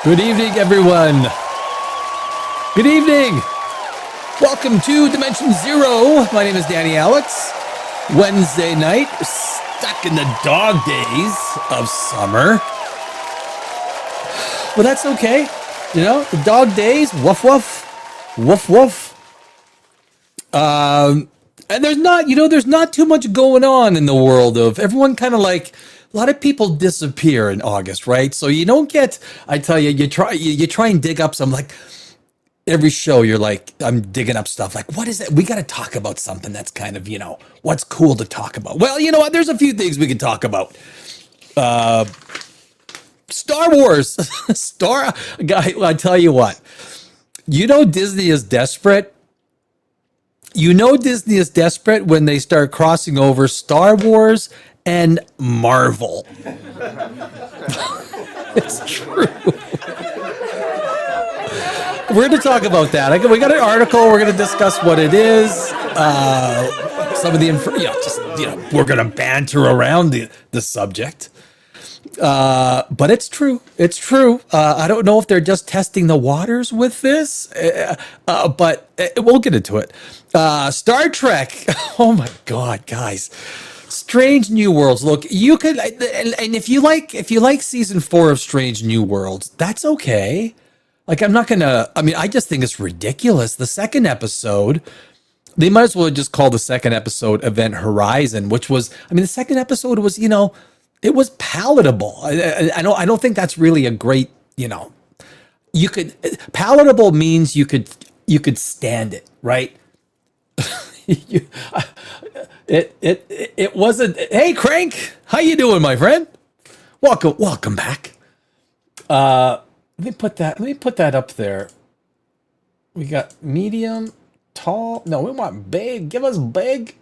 Good evening, everyone. Good evening. Welcome to Dimension Zero. My name is Danny Alex. Wednesday night, stuck in the dog days of summer. Well, that's okay. You know, the dog days, woof, woof, woof, woof. And there's not too much going on in the world of everyone kind of like, a lot of people disappear in August, right? So you don't get, I tell you, you try and dig up some, like every show you're like, I'm digging up stuff like, what is it? We got to talk about something that's kind of, what's cool to talk about. Well, you know what? There's a few things we can talk about. Star Wars. I tell you what, Disney is desperate. Disney is desperate when they start crossing over Star Wars and Marvel. It's true. We're going to talk about that. We got an article. We're going to discuss what it is. Some of the we're going to banter around the subject. But it's true. It's true. I don't know if they're just testing the waters with this, but we'll get into it. Star Trek. Oh my God, guys. Strange New Worlds. Look, you could, and if you like season 4 of Strange New Worlds, that's okay. Like, I just think it's ridiculous. The second episode, they might as well just call the second episode Event Horizon, which was, the second episode was, it was palatable. I don't think that's really a great, palatable means you could stand it, right? It wasn't. Hey, Crank, how you doing, my friend? Welcome back. Let me put that up there. We got medium, tall. No, we want big. Give us big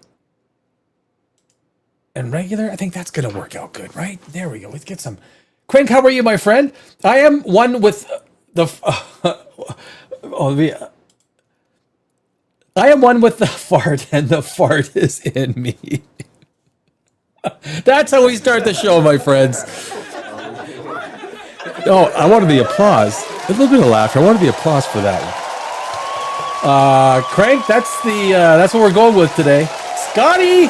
and regular. I think that's gonna work out good, right? There we go. Let's get some. Crank, how are you, my friend? I am one with the. I am one with the fart, and the fart is in me. That's how we start the show, my friends. Oh, I wanted the applause. A little bit of laughter. I wanted the applause for that one. Crank, that's what we're going with today. Scotty,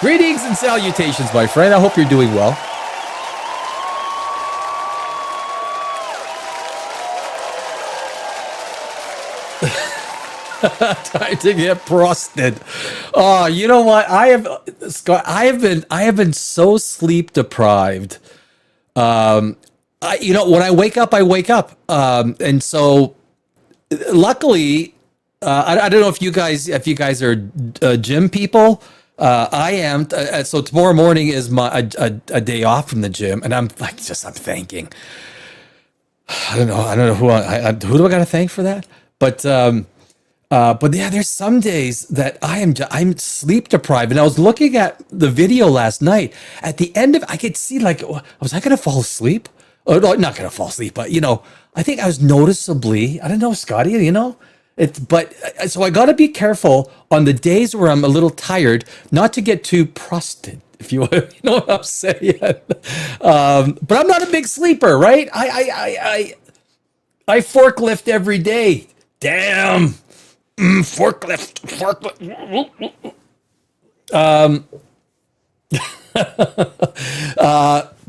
greetings and salutations, my friend. I hope you're doing well. Time to get prosted. Oh, you know what? I have been so sleep deprived. When I wake up, and so luckily, I don't know if you guys are gym people. I am. So tomorrow morning is a day off from the gym, and I'm thanking. I don't know who do I got to thank for that, but yeah, there's some days that I'm sleep deprived, and I was looking at the video last night. At the end of, I could see was I gonna fall asleep? Oh, no, not gonna fall asleep, but I think I was noticeably. I don't know, Scotty. So I got to be careful on the days where I'm a little tired, not to get too prosted. If you know what I'm saying. But I'm not a big sleeper, right? I forklift every day. Damn. Forklift.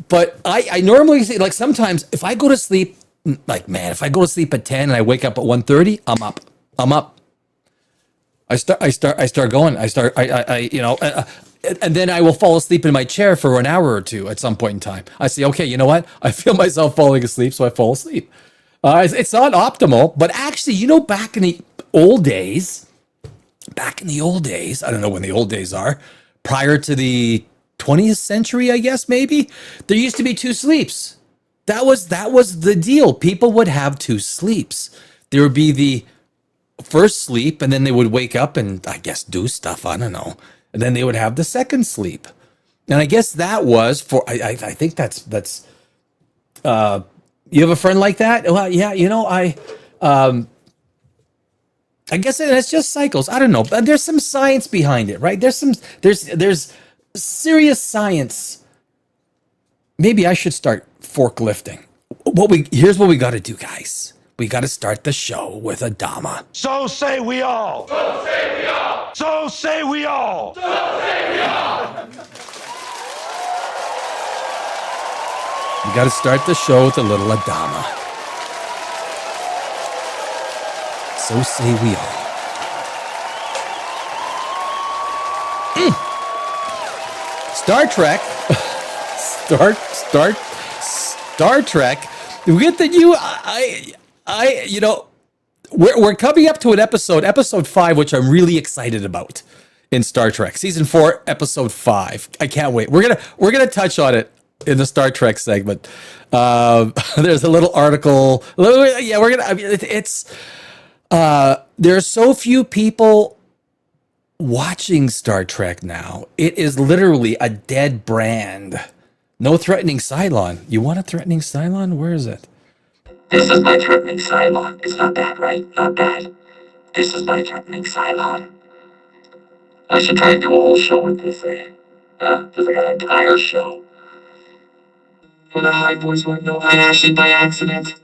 But I normally say, like, sometimes if I go to sleep, if I go to sleep at 10 and I wake up at 1:30, I'm up. I start going. And then I will fall asleep in my chair for an hour or two at some point in time. I say, okay, you know what? I feel myself falling asleep, so I fall asleep. It's not optimal, but actually, back in the old days, I don't know when the old days are, prior to the 20th century, I guess, maybe, there used to be 2 sleeps. That was the deal. People would have 2 sleeps. There would be the first sleep, and then they would wake up and, I guess, do stuff. I don't know. And then they would have the second sleep. And I guess that was for, I think that's you have a friend like that? Well, yeah, I guess it's just cycles. I don't know. But there's some science behind it, right? There's serious science. Maybe I should start forklifting. Here's what we got to do, guys. We got to start the show with a Dama. So say we all. So say we all. So say we all. So say we all. We got to start the show with a little Adama. So say we all. Star Trek. Star Trek. We get the new. We're coming up to an episode 5, which I'm really excited about in Star Trek season 4, episode 5. I can't wait. We're gonna touch on it in the Star Trek segment. There's a little article. Yeah, we're gonna. I mean, there are so few people watching Star Trek now. It is literally a dead brand. No threatening Cylon. You want a threatening Cylon? Where is it? This is my threatening Cylon. It's not bad, right? Not bad. This is my threatening Cylon. I should try and do a whole show with this, just like an entire show. But I boys won't know I actually by accident.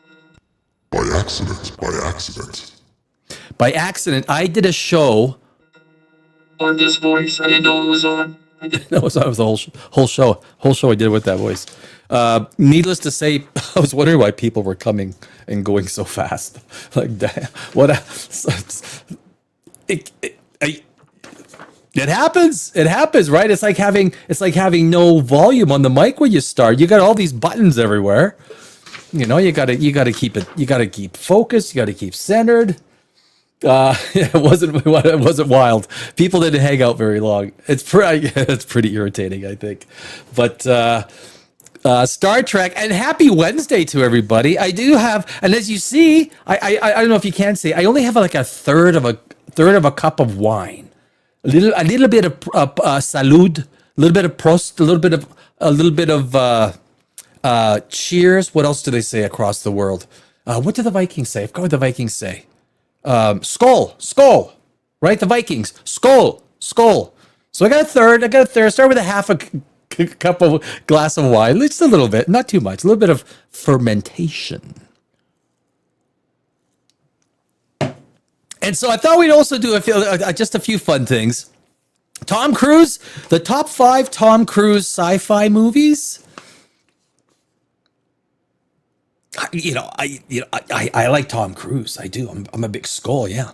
By accident. By accident, I did a show on this voice. I didn't know it was on. That was the whole show I did with that voice. Needless to say, I was wondering why people were coming and going so fast. Like, damn, it happens. It happens, right? It's like having no volume on the mic when you start. You got all these buttons everywhere. You know, you gotta keep it. You gotta keep focused. You gotta keep centered. It wasn't wild. People didn't hang out very long. It's pretty irritating, I think. But Star Trek, and happy Wednesday to everybody. I do have, and as you see, I don't know if you can see, I only have like a third of a cup of wine, a little bit of salud, a little bit of prost, a little bit of cheers. What else do they say across the world? What do the Vikings say? I forgot what the Vikings say. Skull, right? The Vikings, skull. So I got a third. Start with a half a cup of glass of wine, just a little bit, not too much, a little bit of fermentation. And so I thought we'd also do just a few fun things. Tom Cruise, the top 5 Tom Cruise sci-fi movies. I like Tom Cruise. I do. I'm a big Skull. Yeah,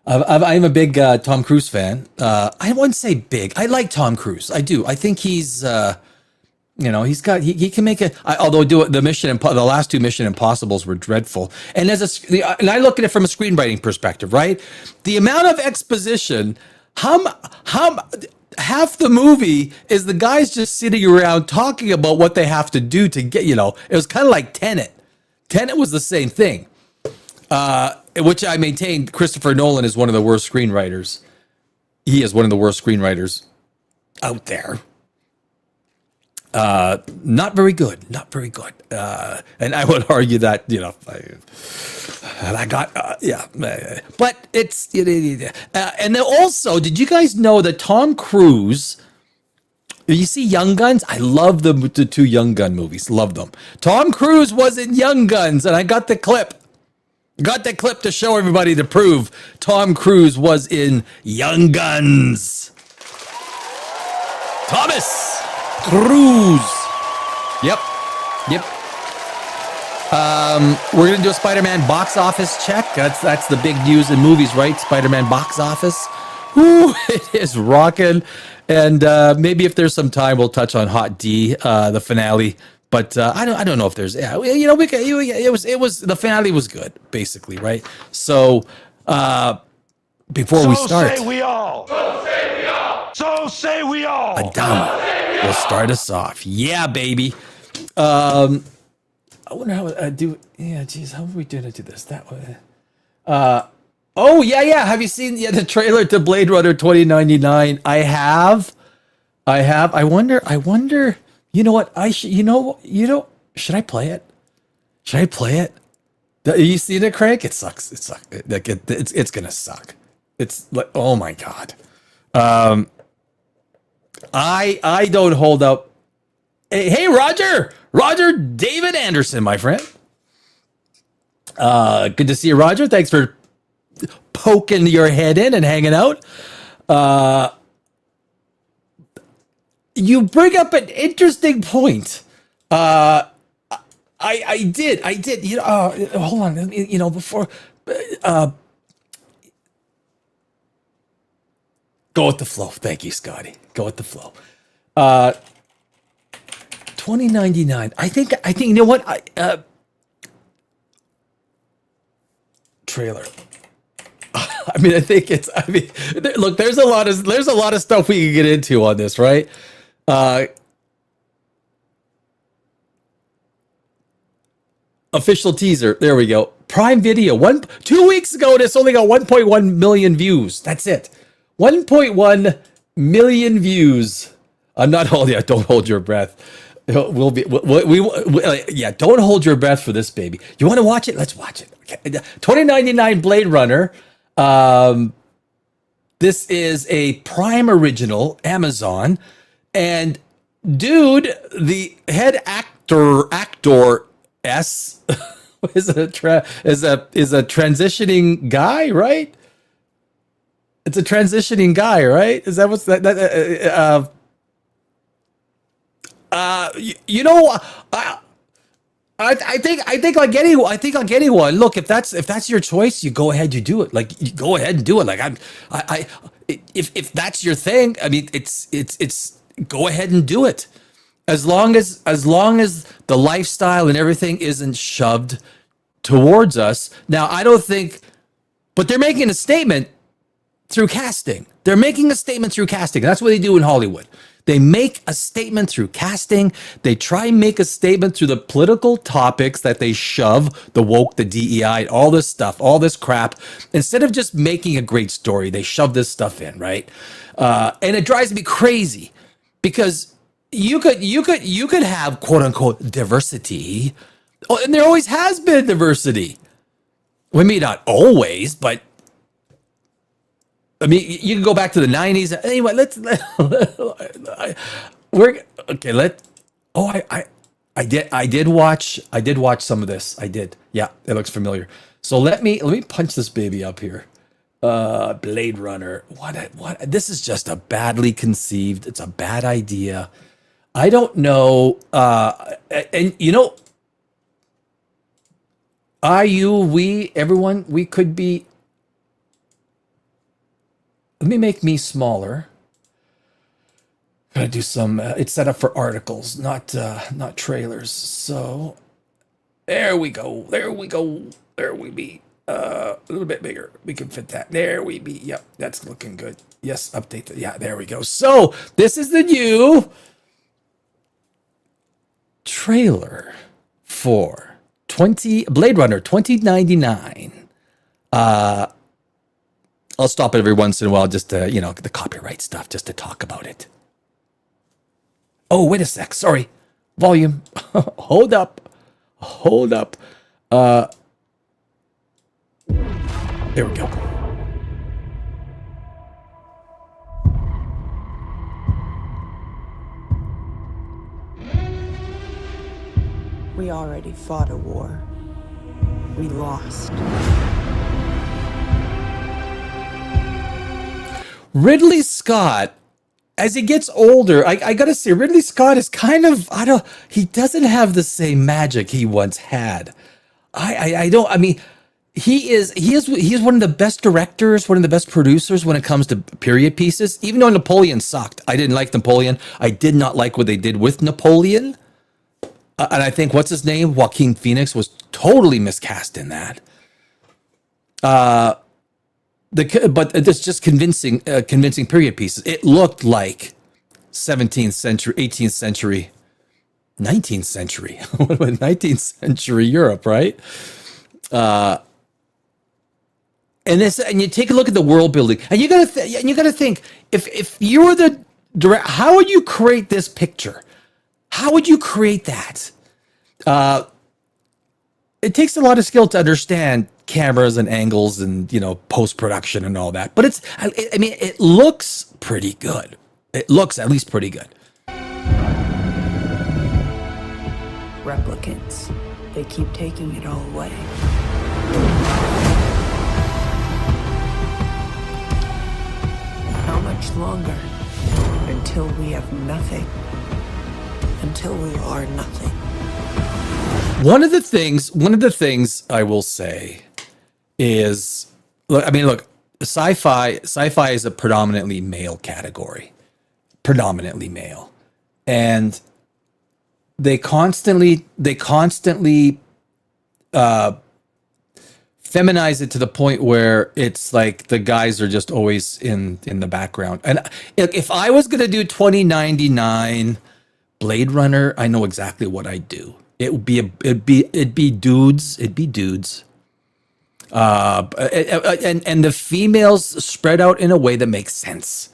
I'm a big Tom Cruise fan. I wouldn't say big. I like Tom Cruise. I do. I think he's, he can make it. Although the last 2 Mission Impossibles were dreadful. And and I look at it from a screenwriting perspective, right? The amount of exposition, half the movie is the guys just sitting around talking about what they have to do to get, it was kind of like Tenet. Tenet was the same thing, which I maintain Christopher Nolan is one of the worst screenwriters. He is one of the worst screenwriters out there. Not very good. And I would argue that, but it's, and then also, did you guys know that Tom Cruise, you see Young Guns? I love the 2 Young Gun movies. Love them. Tom Cruise was in Young Guns, and I got the clip. To show everybody to prove Tom Cruise was in Young Guns. Thomas Cruise. Yep. We're going to do a Spider-Man box office check. That's the big news in movies, right? Spider-Man box office. Woo, it is rocking. And maybe if there's some time, we'll touch on Hot D, the finale. But I don't know if there's, the finale was good, basically, right? So before we start, So say we all. Adama will start us off. Yeah, baby. I wonder how I do. Yeah, geez, how are we doing to do this that way? Oh yeah. Have you seen the trailer to Blade Runner 2099? I have. I wonder. You know what? Should I play it? Have you seen it, Craig? It sucks. It's gonna suck. It's like, oh my god. I don't hold up. Hey, Roger, Roger David Anderson, my friend. Good to see you, Roger. Thanks for poking your head in and hanging out. You bring up an interesting point. I did. You know, hold on. You know, before. Go with the flow. Thank you, Scotty. Go with the flow. 2099. I think. You know what? Trailer. I mean, I think it's. I mean, look. There's a lot of stuff we can get into on this, right? Official teaser. There we go. Prime Video. 2 weeks ago, this only got 1.1 million views. That's it. 1.1 million views. I'm not holding. Yeah, don't hold your breath. We'll be. Yeah. Don't hold your breath for this, baby. You want to watch it? Let's watch it. Okay. 2099 Blade Runner. This is a Prime original, Amazon, and dude, the head actor S is a transitioning guy, right? It's a transitioning guy, right? Is that what's that? You know, I think like anyone. Look, if that's your choice, you go ahead, you do it. Like you go ahead and do it. Like if that's your thing, I mean, it's go ahead and do it. As long as the lifestyle and everything isn't shoved towards us. Now, I don't think, but they're making a statement through casting. They're making a statement through casting. That's what they do in Hollywood. They make a statement through casting. They try and make a statement through the political topics that they shove, the woke, the DEI, all this stuff, all this crap. Instead of just making a great story, they shove this stuff in, right? And it drives me crazy because you could have quote unquote diversity. Oh, and there always has been diversity. Well, maybe not always, but I mean, you can go back to the 90s. Anyway, I did watch some of this. I did. Yeah, it looks familiar. So let me punch this baby up here. Blade Runner. What? This is just a badly conceived. It's a bad idea. I don't know. And you know, everyone, we could be. Let me make me smaller. Gotta do some. It's set up for articles, not trailers. So there we go. There we be. A little bit bigger. We can fit that. There we be. Yep, that's looking good. Yes, update that. Yeah, there we go. So this is the new trailer for Blade Runner 2099. I'll stop it every once in a while just to, the copyright stuff, just to talk about it. Oh, wait a sec. Sorry. Volume. Hold up. There we go. We already fought a war. We lost. Ridley Scott, as he gets older, I gotta say, Ridley Scott is kind of, he doesn't have the same magic he once had. He is one of the best directors, one of the best producers when it comes to period pieces. Even though Napoleon sucked, I didn't like Napoleon. I did not like what they did with Napoleon. And I think, what's his name? Joaquin Phoenix was totally miscast in that. But it's just convincing period pieces. It looked like 17th century, 18th century, 19th century, 19th century Europe, right? And you take a look at the world building, and you gotta think, if you were the director, how would you create this picture? How would you create that? It takes a lot of skill to understand cameras and angles and, post-production and all that. But it looks pretty good. It looks at least pretty good. replicants. They keep taking it all away. How much longer? Until we have nothing. Until we are nothing. One of the things I will say is, look, sci-fi is a predominantly male category, predominantly male, and they constantly feminize it to the point where it's like the guys are just always in the background. And if I was gonna do 2099 Blade Runner, I know exactly what I'd do. It'd be dudes. And the females spread out in a way that makes sense,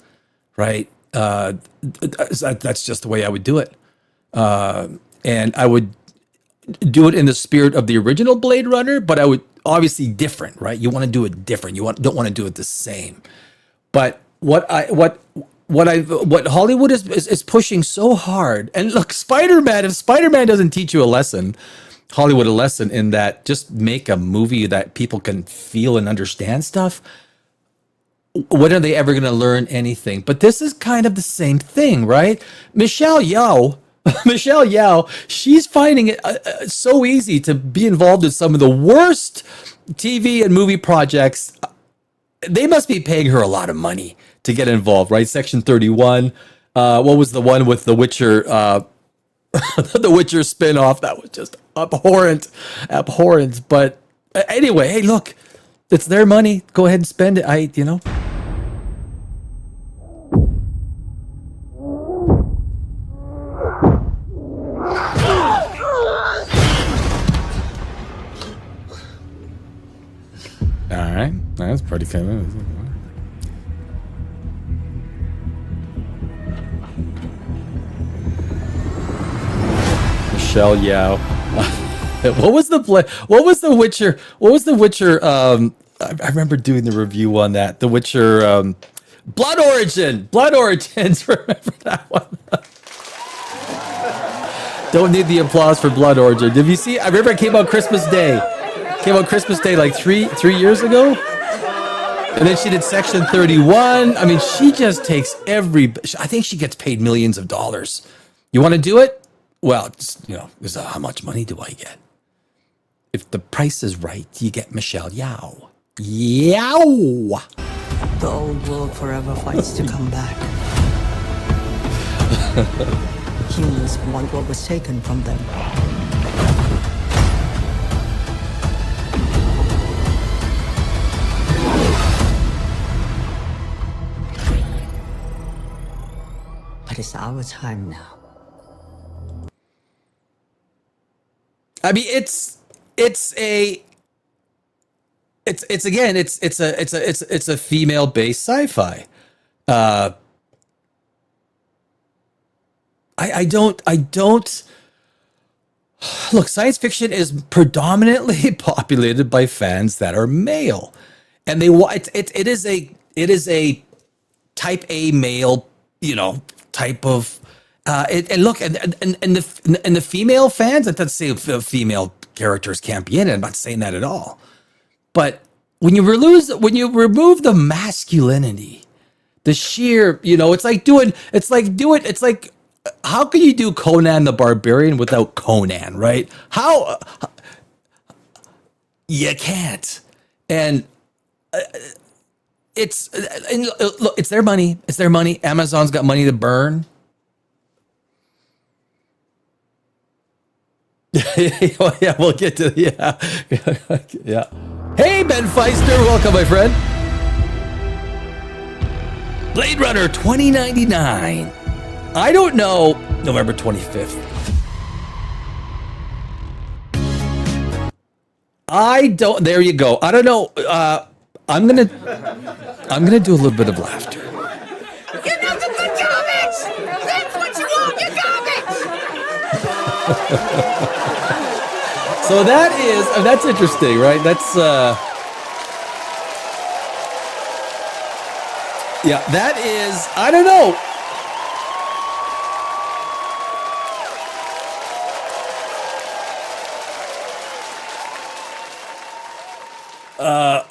right? That's just the way I would do it. And I would do it in the spirit of the original Blade Runner, but I would obviously different, right? You want to do it different. Don't want to do it the same. But what Hollywood is pushing so hard, and look, Spider-Man, if Spider-Man doesn't teach you a lesson, Hollywood a lesson in that just make a movie that people can feel and understand stuff, when are they ever going to learn anything? But this is kind of the same thing, right? Michelle Yeoh, she's finding it so easy to be involved in some of the worst TV and movie projects. They must be paying her a lot of money to get involved, right? Section 31. What was the one with The Witcher? The Witcher spinoff, that was just abhorrent. But anyway, hey, look, it's their money. Go ahead and spend it. All right, that's pretty cool. Michelle Yeoh. What was the Witcher? I remember doing the review on that. The Witcher, Blood Origins. Remember that one? Don't need the applause for Blood Origin. Did you see? I remember it came out Christmas Day. Like three years ago. And then she did Section 31. I mean, she just takes I think she gets paid millions of dollars. You want to do it? Well, how much money do I get? If the price is right, you get Michelle Yeoh. The old world forever fights to come back. Humans want what was taken from them. But it's our time now. I mean, it's a female-based sci-fi. I don't look. Science fiction is predominantly populated by fans that are male, and it is a type A male, type of. And look, and the female fans, that doesn't say female characters can't be in it. I'm not saying that at all. But when you remove the masculinity, the sheer, it's like how can you do Conan the Barbarian without Conan, right? How you can't. And it's their money. It's their money. Amazon's got money to burn. Yeah, we'll get to yeah. Hey, Ben Feister, welcome, my friend. Blade Runner 2099. I don't know. November 25th. I don't. There you go. I don't know. I'm gonna do a little bit of laughter. You're nothing but garbage! That's what you want, you're garbage! So that's interesting, right? That's yeah, that is, I don't know. Where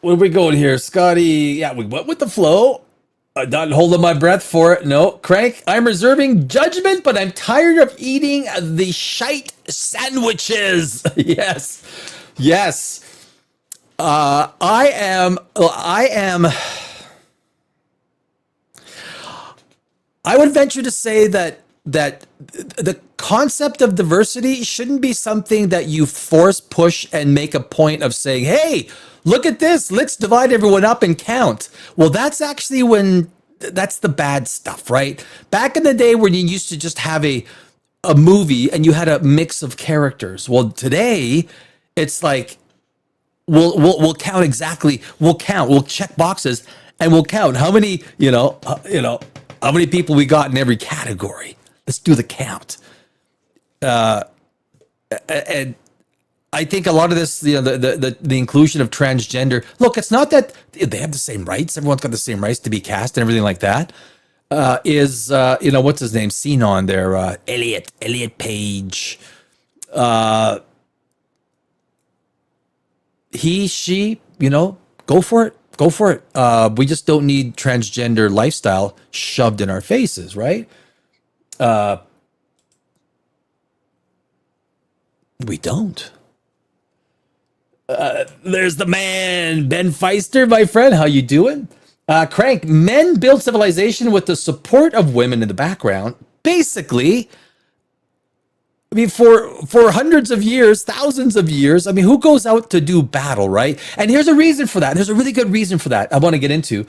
are we going here? Scotty, yeah, we went with the flow. I'm not holding my breath for it. No. Crank, I'm reserving judgment, but I'm tired of eating the shite sandwiches. Yes. Yes. I would venture to say that the concept of diversity shouldn't be something that you force, push, and make a point of saying, hey, look at this, let's divide everyone up and count. Well, that's actually that's the bad stuff, right? Back in the day when you used to just have a movie and you had a mix of characters. Well, today it's like we'll count exactly. We'll count. We'll check boxes and we'll count how many how many people we got in every category. Let's do the count. And I think a lot of this, the inclusion of transgender. Look, it's not that they have the same rights. Everyone's got the same rights to be cast and everything like that. What's his name? Seen on there, Elliot Page. He, she, go for it. Go for it. We just don't need transgender lifestyle shoved in our faces, right? We don't. There's the man, Ben Feister, my friend. How you doing? Crank, men build civilization with the support of women in the background. Basically, I mean, for hundreds of years, thousands of years, I mean, who goes out to do battle, right? And here's a reason for that. There's a really good reason for that I want to get into.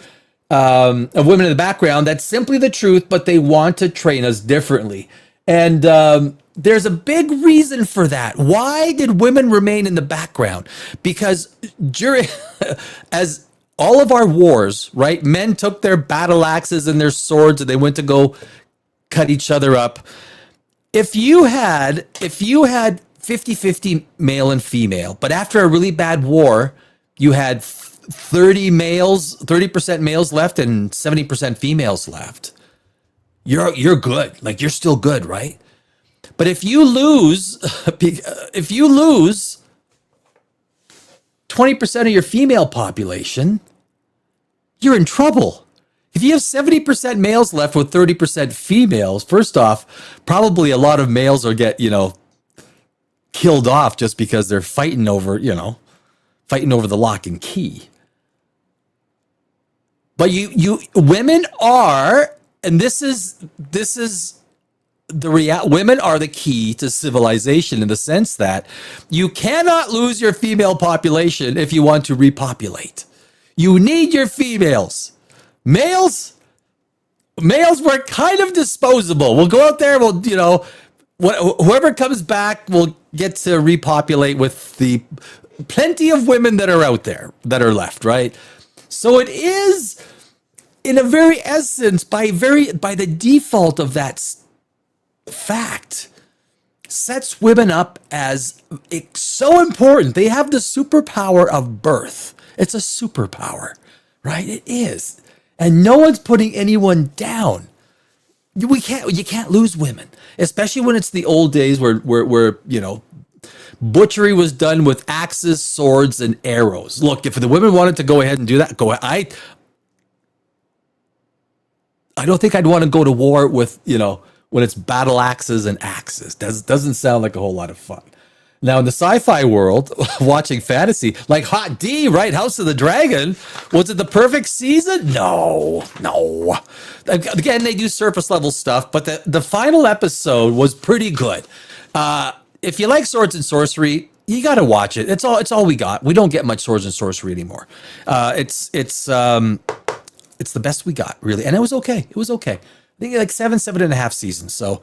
Of women in the background, that's simply the truth, but they want to train us differently. And there's a big reason for that. Why did women remain in the background? Because during, as all of our wars, right, men took their battle axes and their swords and they went to go cut each other up. If you had 50-50 male and female, but after a really bad war, you had 30% males left and 70% females left. You're good. Like, you're still good, right? But if you lose 20% of your female population, you're in trouble. If you have 70% males left with 30% females, first off, probably a lot of males will get, killed off just because they're fighting over the lock and key. But women are, and this is the women are the key to civilization in the sense that you cannot lose your female population if you want to repopulate. You need your females. Males were kind of disposable. We'll go out there, whoever comes back will get to repopulate with the plenty of women that are out there that are left, right? So it is, in a very essence, by the default of that fact, sets women up as so important. They have the superpower of birth. It's a superpower, right? It is. And no one's putting anyone down. You can't lose women, especially when it's the old days where butchery was done with axes, swords, and arrows. Look, if the women wanted to go ahead and do that, go ahead. I don't think I'd want to go to war with, when it's battle axes and axes. Doesn't sound like a whole lot of fun. Now, in the sci-fi world, watching fantasy, like Hot D, right? House of the Dragon, was it the perfect season? No. Again, they do surface level stuff, but the final episode was pretty good. If you like swords and sorcery, you got to watch it. It's all we got. We don't get much swords and sorcery anymore. It's the best we got, really, and it was okay. It was okay. I think like 7.5 seasons. So.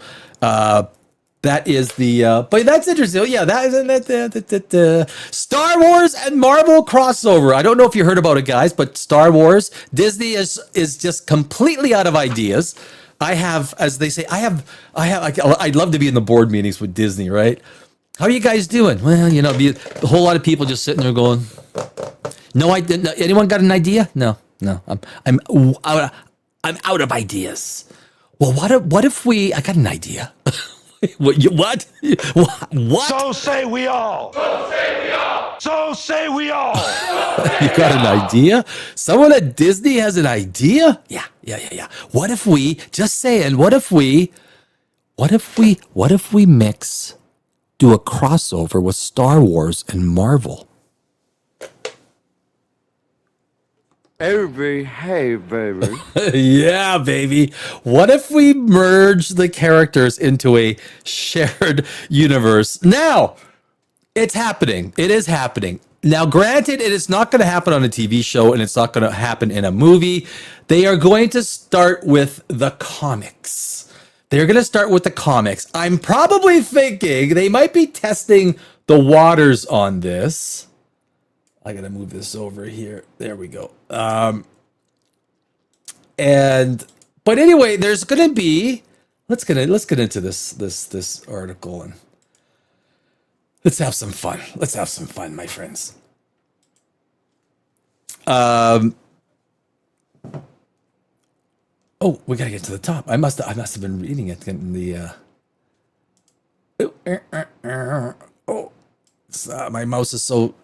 That is but that's interesting. Yeah, that Star Wars and Marvel crossover. I don't know if you heard about it, guys, but Star Wars, Disney is just completely out of ideas. I have, as they say, I'd love to be in the board meetings with Disney, right? How are you guys doing? Well, a whole lot of people just sitting there going, no, I didn't. Anyone got an idea? No. I'm out of ideas. Well, what if I got an idea. What? What? So say we all. So say we all. So say we all. You got an idea? Someone at Disney has an idea? Yeah. What if we, just saying, what if we mix, do a crossover with Star Wars and Marvel? Hey, baby. Yeah, baby. What if we merge the characters into a shared universe? Now, it's happening. It is happening. Now, granted, it is not going to happen on a TV show and it's not going to happen in a movie. They are going to start with the comics. They're going to start with the comics. I'm probably thinking they might be testing the waters on this. I got to move this over here. There we go. But anyway, there's going to be, let's get into this article and let's have some fun. Let's have some fun, my friends. Oh, we gotta get to the top. I must have been reading it in the. My mouse is so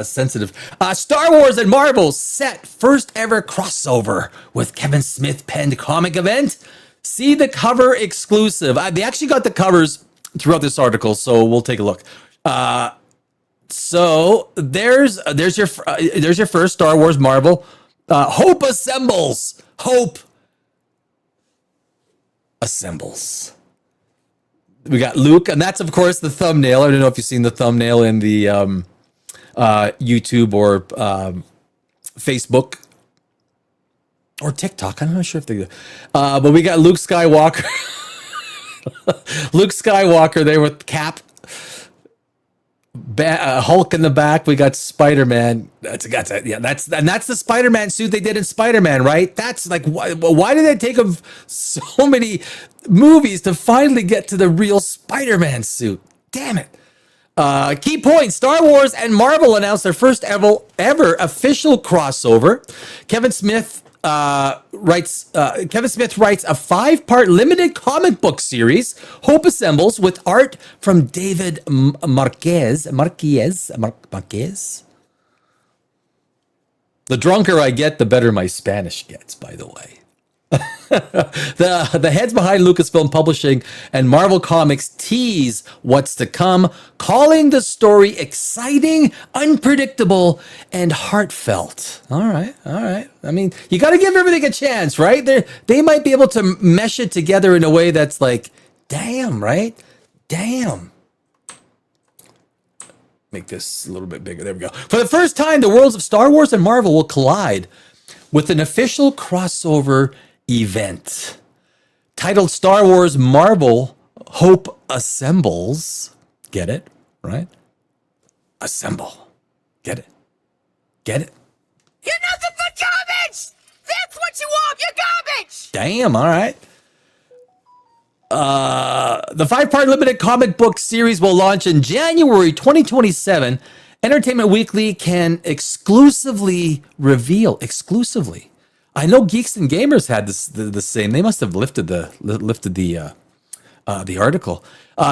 sensitive. Star Wars and Marvel set first ever crossover with Kevin Smith penned comic event. See the cover exclusive. They actually got the covers throughout this article, so we'll take a look. So there's your first Star Wars Marvel. Hope assembles. Hope assembles. We got Luke, and that's of course the thumbnail. I don't know if you've seen the thumbnail in the YouTube or Facebook or TikTok. I'm not sure if they. But we got Luke Skywalker. Luke Skywalker there with Cap, Hulk in the back. We got Spider-Man. That's the Spider-Man suit they did in Spider-Man, right? That's like why did it take them so many movies to finally get to the real Spider-Man suit? Damn it. Key points: Star Wars and Marvel announced their first ever official crossover. Kevin Smith writes a 5-part limited comic book series, Hope Assembles, with art from David Marquez. The drunker I get, the better my Spanish gets, by the way. The heads behind Lucasfilm Publishing and Marvel Comics tease what's to come, calling the story exciting, unpredictable, and heartfelt. All right. I mean, you got to give everything a chance, right? They might be able to mesh it together in a way that's like, damn, right? Damn. Make this a little bit bigger. There we go. For the first time, the worlds of Star Wars and Marvel will collide with an official crossover event titled Star Wars Marvel Hope Assembles. Get it? Right? Assemble. Get it? Get it? You're nothing but garbage! That's what you want! You're garbage! Damn, all right. The 5-part limited comic book series will launch in January 2027. Entertainment Weekly can exclusively reveal. I know Geeks and Gamers had the same. They must have lifted the article.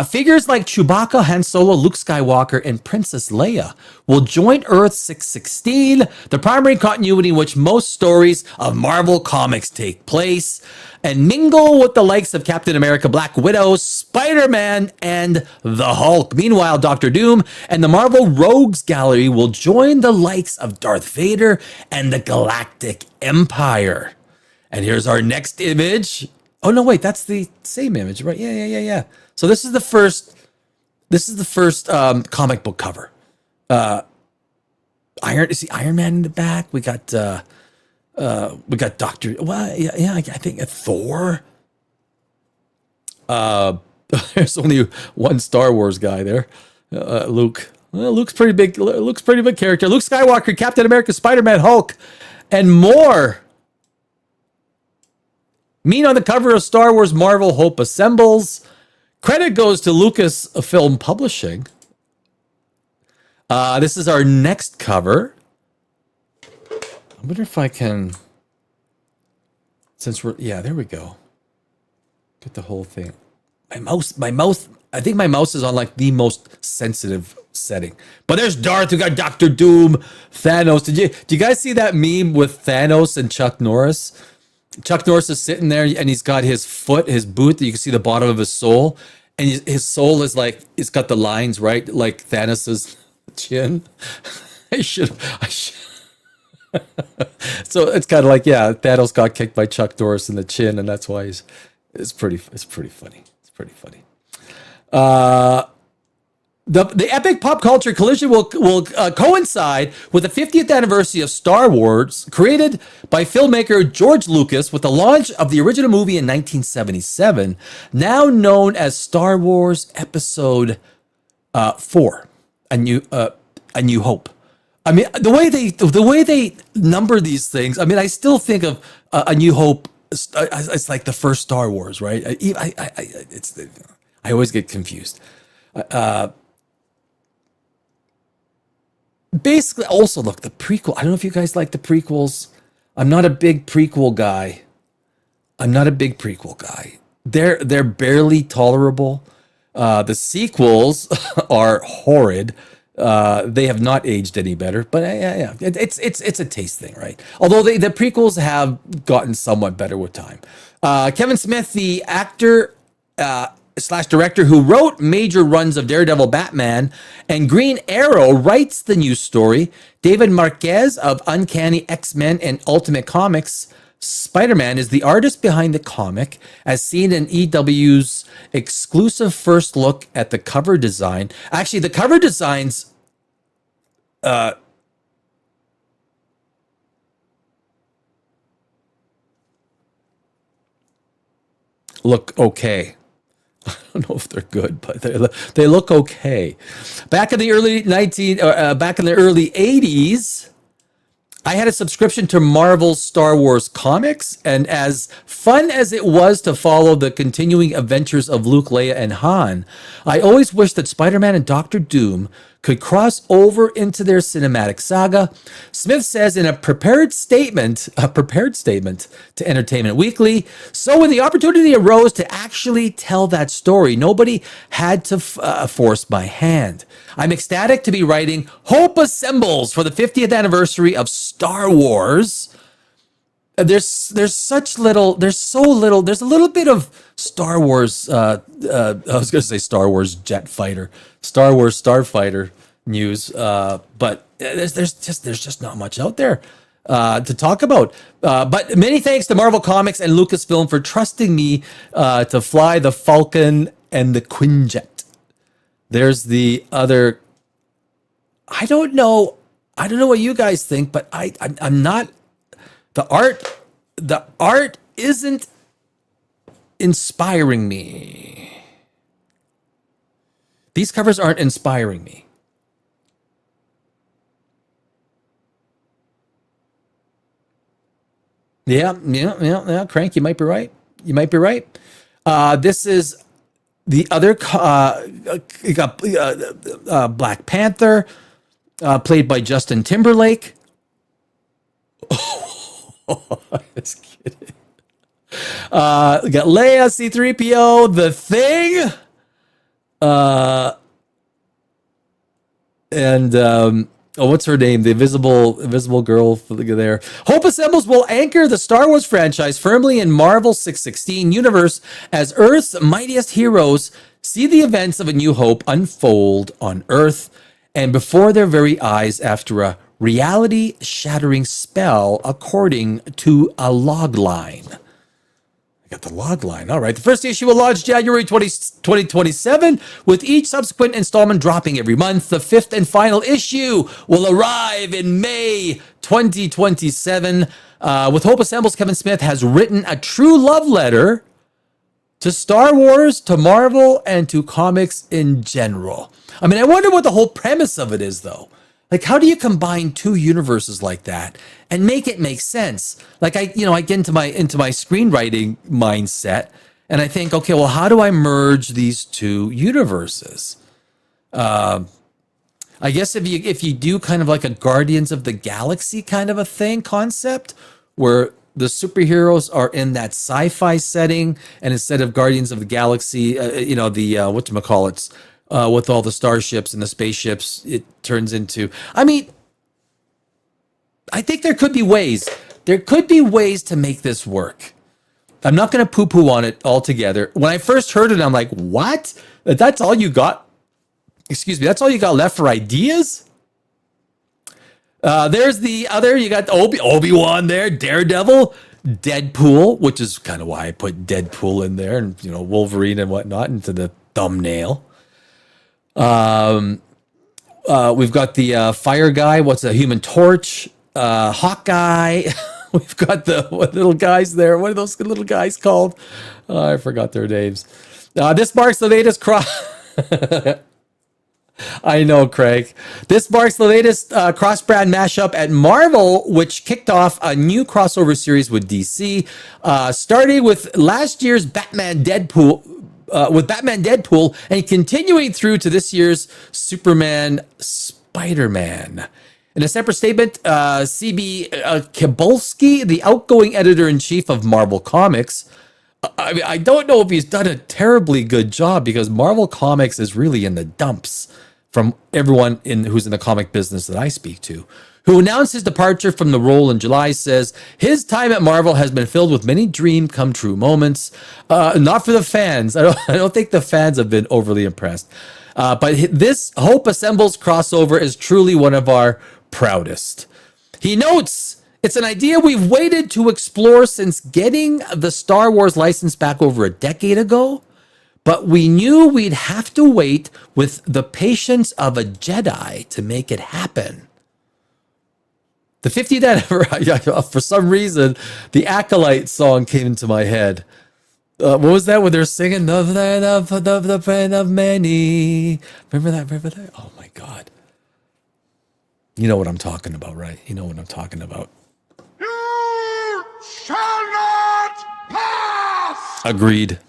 Figures like Chewbacca, Han Solo, Luke Skywalker, and Princess Leia will join Earth 616, the primary continuity in which most stories of Marvel Comics take place, and mingle with the likes of Captain America, Black Widow, Spider-Man, and the Hulk. Meanwhile, Doctor Doom and the Marvel Rogues Gallery will join the likes of Darth Vader and the Galactic Empire. And here's our next image. Oh no, wait, that's the same image, right? Yeah. So this is the first comic book cover. Iron Man in the back. We got Doctor. Well, yeah. I think Thor. There's only one Star Wars guy there. Luke. Well, Luke's pretty big. Luke's pretty big character. Luke Skywalker, Captain America, Spider-Man, Hulk, and more. Meet on the cover of Star Wars Marvel Hope Assembles. Credit goes to Lucasfilm Publishing. This is our next cover. I wonder if I can, there we go. Get the whole thing. my mouse. I think my mouse is on like the most sensitive setting. But there's Darth. We got Doctor Doom, Thanos. Did you guys see that meme with Thanos and Chuck Norris? Chuck Norris is sitting there and he's got his foot, his boot. You can see the bottom of his sole, and his sole is like it's got the lines right, like Thanos's chin. I should. So it's kind of like, yeah, Thanos got kicked by Chuck Norris in the chin, and that's why it's pretty funny. It's pretty funny. The epic pop culture collision will coincide with the 50th anniversary of Star Wars, created by filmmaker George Lucas, with the launch of the original movie in 1977, now known as Star Wars Episode 4, A New Hope. I mean, the way they number these things. I mean, I still think of A New Hope. It's like the first Star Wars, right? I always get confused. Basically, also look, the prequel. I don't know if you guys like the prequels. I'm not a big prequel guy. They're barely tolerable. The sequels are horrid. They have not aged any better, but yeah, it's a taste thing, right? Although the prequels have gotten somewhat better with time. Kevin Smith, the actor / director who wrote major runs of Daredevil, Batman, and Green Arrow, writes the new story. David Marquez of Uncanny X-Men and Ultimate Comics Spider-Man is the artist behind the comic, as seen in EW's exclusive first look at the cover design. Actually, the cover designs look okay. I don't know if they're good, but they look okay. Back in the early 80s, I had a subscription to Marvel's Star Wars comics, and as fun as it was to follow the continuing adventures of Luke, Leia, and Han, I always wished that Spider-Man and Doctor Doom could cross over into their cinematic saga. Smith says in a prepared statement to Entertainment Weekly, so when the opportunity arose to actually tell that story, nobody had to force my hand. I'm ecstatic to be writing Hope Assembles for the 50th anniversary of Star Wars. There's so little, there's a little bit of Star Wars, I was going to say Star Wars jet fighter, Star Wars starfighter news, but there's just not much out there to talk about. But many thanks to Marvel Comics and Lucasfilm for trusting me to fly the Falcon and the Quinjet. There's the other, I don't know what you guys think, but I'm not, the art isn't inspiring me. These covers aren't inspiring me. Yeah, Crank, you might be right. This is the other, Black Panther, played by Justin Timberlake. Just kidding. We got Leia, C-3PO, The Thing, and what's her name? The invisible girl there. Hope Assembles will anchor the Star Wars franchise firmly in Marvel's 616 universe as Earth's mightiest heroes see the events of A New Hope unfold on Earth and before their very eyes after a reality-shattering spell, according to a logline. I got the logline. All right. The first issue will launch January 2027, with each subsequent installment dropping every month. The fifth and final issue will arrive in May 2027. With Hope Assembles, Kevin Smith has written a true love letter to Star Wars, to Marvel, and to comics in general. I mean, I wonder what the whole premise of it is, though. Like, how do you combine two universes like that and make it make sense? Like, I get into my screenwriting mindset, and I think, okay, well, how do I merge these two universes? I guess if you do kind of like a Guardians of the Galaxy kind of a thing concept, where the superheroes are in that sci-fi setting, and instead of Guardians of the Galaxy, the whatchamacallits, with all the starships and the spaceships, it turns into. I mean, I think there could be ways. There could be ways to make this work. I'm not going to poo-poo on it altogether. When I first heard it, I'm like, what? That's all you got? Excuse me, that's all you got left for ideas? There's the other, you got Obi-Wan there, Daredevil, Deadpool, which is kind of why I put Deadpool in there, and Wolverine and whatnot into the thumbnail. We've got the fire guy, what's a Human Torch, Hawkeye. We've got the little guys there. What are those little guys called? I forgot their names. This marks the latest I know, Craig. This marks the latest cross-brand mashup at Marvel, which kicked off a new crossover series with DC, starting with last year's Batman Deadpool, and continuing through to this year's Superman Spider-Man. In a separate statement, C.B. Kibolski, the outgoing editor-in-chief of Marvel Comics, I don't know if he's done a terribly good job, because Marvel Comics is really in the dumps from everyone who's in the comic business that I speak to, who announced his departure from the role in July, says his time at Marvel has been filled with many dream come true moments. Not for the fans. I don't think the fans have been overly impressed. But this Hope Assembles crossover is truly one of our proudest. He notes, it's an idea we've waited to explore since getting the Star Wars license back over a decade ago, but we knew we'd have to wait with the patience of a Jedi to make it happen. The 50th anniversary, for some reason, the Acolyte song came into my head. What was that when they're singing the friend of many? Remember that? Oh my God. You know what I'm talking about, right? You know what I'm talking about. You shall not pass! Agreed.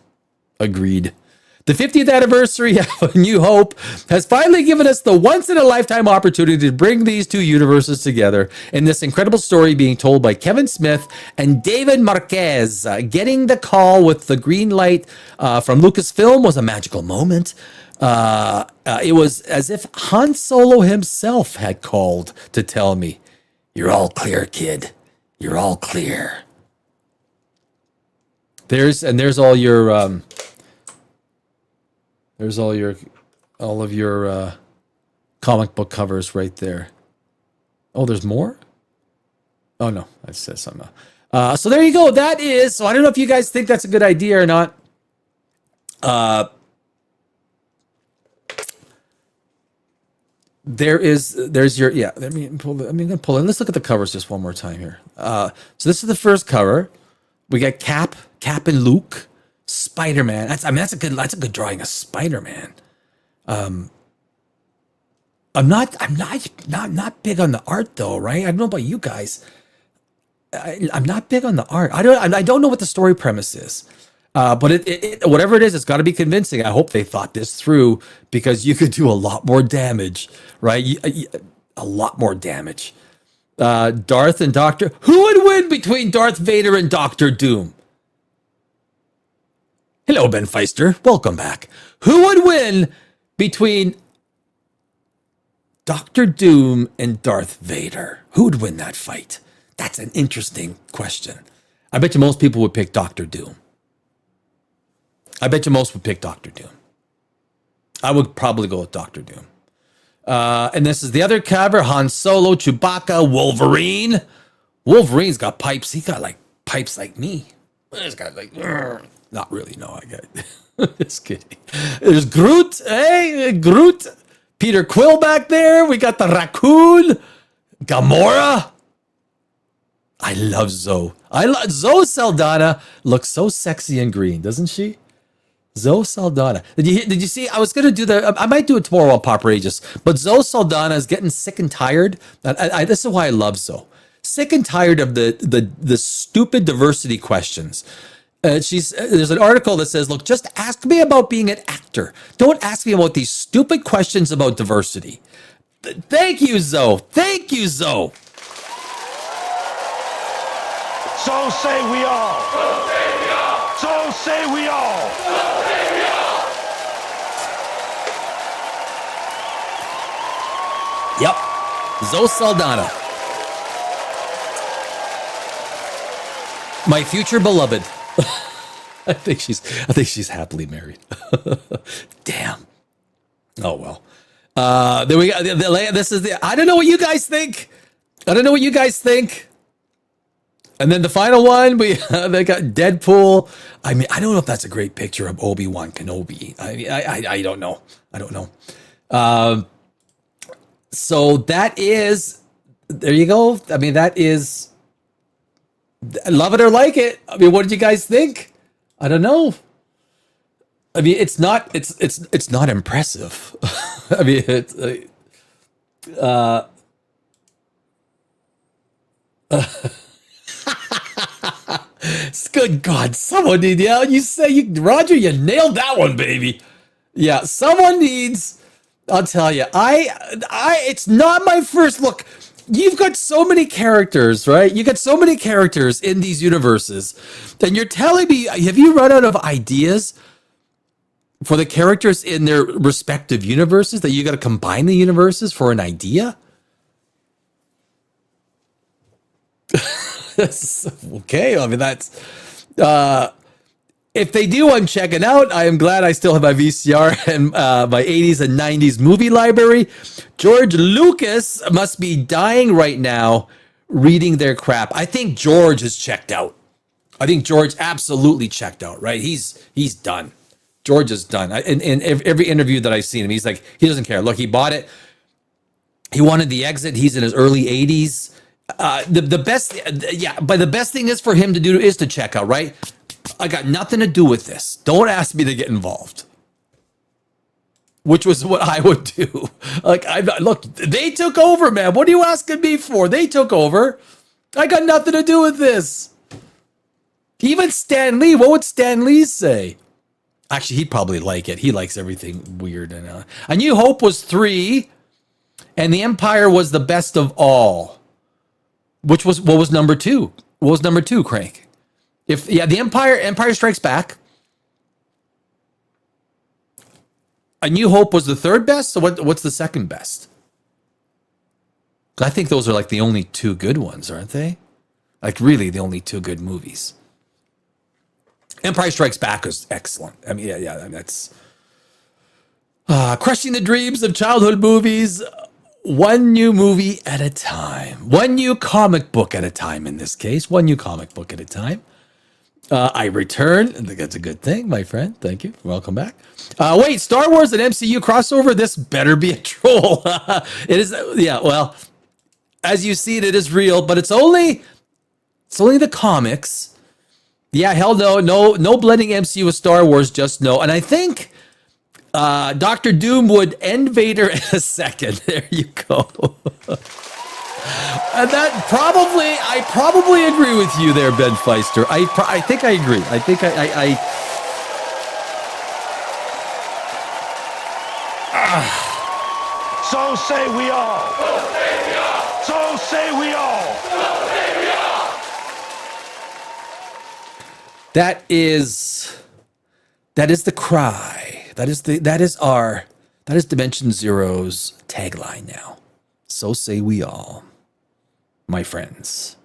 The 50th anniversary of A New Hope has finally given us the once-in-a-lifetime opportunity to bring these two universes together in this incredible story being told by Kevin Smith and David Marquez. Getting the call with the green light from Lucasfilm was a magical moment. It was as if Han Solo himself had called to tell me, "You're all clear, kid. You're all clear." There's all your all of your comic book covers right there. Oh, there's more? Oh no, I said something. So there you go. That is. So I don't know if you guys think that's a good idea or not. There's your Let me pull in. Let's look at the covers just one more time here. So this is the first cover. We got Cap and Luke. Spider-Man. That's a good drawing of Spider-Man. I'm not big on the art though, right? I don't know about you guys. I'm not big on the art. I don't know what the story premise is. But it whatever it is, it's got to be convincing. I hope they thought this through, because you could do a lot more damage, right? A lot more damage. Darth and Doctor. Who would win between Darth Vader and Doctor Doom? Hello, Ben Feister. Welcome back. Who would win between Doctor Doom and Darth Vader? Who would win that fight? That's an interesting question. I bet you most people would pick Doctor Doom. I bet you most would pick Doctor Doom. I would probably go with Doctor Doom. And this is the other cover. Han Solo, Chewbacca, Wolverine. Wolverine's got pipes. He got like pipes like me. He's got like... Not really, no, I got it. Just kidding. There's Groot. Hey, Groot. Peter Quill back there. We got the raccoon. Gamora. I love Zoe. Zoe Saldana looks so sexy in green, doesn't she? Zoe Saldana. Did you see? I was going to do I might do it tomorrow on Pop Rageous, but Zoe Saldana is getting sick and tired. This is why I love Zoe. Sick and tired of the stupid diversity questions. There's an article that says, look, just ask me about being an actor. Don't ask me about these stupid questions about diversity. Thank you, Zoe. Thank you, Zoe. So say we all. So say we all. So say we all. So say we all. Yep. Zoe Saldana. My future beloved. I think she's happily married. Damn. Oh well. Then we got this is the I don't know what you guys think. And then the final one, they got Deadpool. I mean, I don't know if that's a great picture of Obi-Wan Kenobi. I don't know. So that is, there you go. I mean, that is, love it or like it. I mean, what did you guys think? I don't know. I mean, it's not impressive. I mean, it's good God, someone need, yeah, Roger, you nailed that one, baby. Yeah, someone needs, I'll tell you, it's not my first look. You've got so many characters, right? You got so many characters in these universes. And you're telling me, have you run out of ideas for the characters in their respective universes that you got to combine the universes for an idea? Okay, I mean, that's if they do, I'm checking out. I am glad I still have my VCR and my 80s and 90s movie library. George Lucas must be dying right now reading their crap. I think George is checked out. I think George absolutely checked out, right? He's done. George is done. In every interview that I've seen him, he's like, he doesn't care. Look, he bought it. He wanted the exit. He's in his early 80s. The best thing is for him to do is to check out, right? I got nothing to do with this. Don't ask me to get involved. Which was what I would do. Like, look, they took over, man. What are you asking me for? They took over. I got nothing to do with this. Even Stan Lee, what would Stan Lee say? Actually, he'd probably like it. He likes everything weird. And A New Hope was 3, and The Empire was the best of all. What was number 2? What was number 2, Crank? The Empire Strikes Back. A New Hope was the 3rd best. So what's the 2nd best? I think those are like the only 2 good ones, aren't they? Like really the only 2 good movies. Empire Strikes Back is excellent. I mean, yeah, that's crushing the dreams of childhood movies. One new movie at a time. One new comic book at a time, in this case. One new comic book at a time. I return. I think that's a good thing, my friend. Thank you. Welcome back. Wait, Star Wars and MCU crossover? This better be a troll. It is, yeah, well, as you see it is real, but it's only the comics. Yeah, hell no blending MCU with Star Wars, just no. And I think Dr. Doom would end Vader in a second. There you go. And that I probably agree with you there, Ben Feister. I think I agree. I think So say we all. So say we all. So say we all. So say we all. That is the cry. That is Dimension Zero's tagline now. So say we all. My friends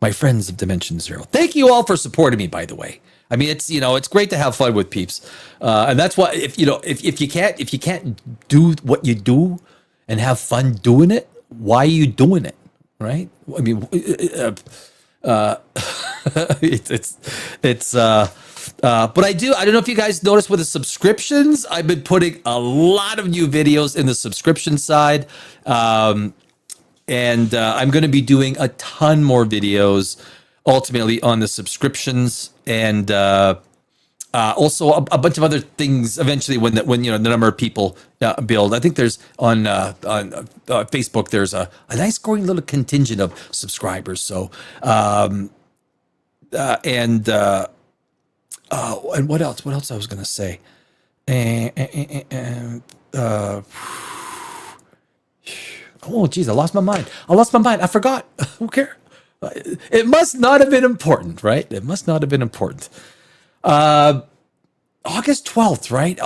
of Dimension Zero. Thank you all for supporting me, by the way. I mean, it's great to have fun with peeps. And that's why if you can't do what you do and have fun doing it, why are you doing it? Right? I mean, but I don't know if you guys noticed with the subscriptions, I've been putting a lot of new videos in the subscription side. And I'm going to be doing a ton more videos ultimately on the subscriptions, and also a bunch of other things eventually when the number of people build. I think there's on Facebook, there's a nice growing little contingent of subscribers. So, and what else? What else I was going to say? Oh, geez, I lost my mind. I forgot. Who cares? It must not have been important, right? It must not have been important. August 12th, right?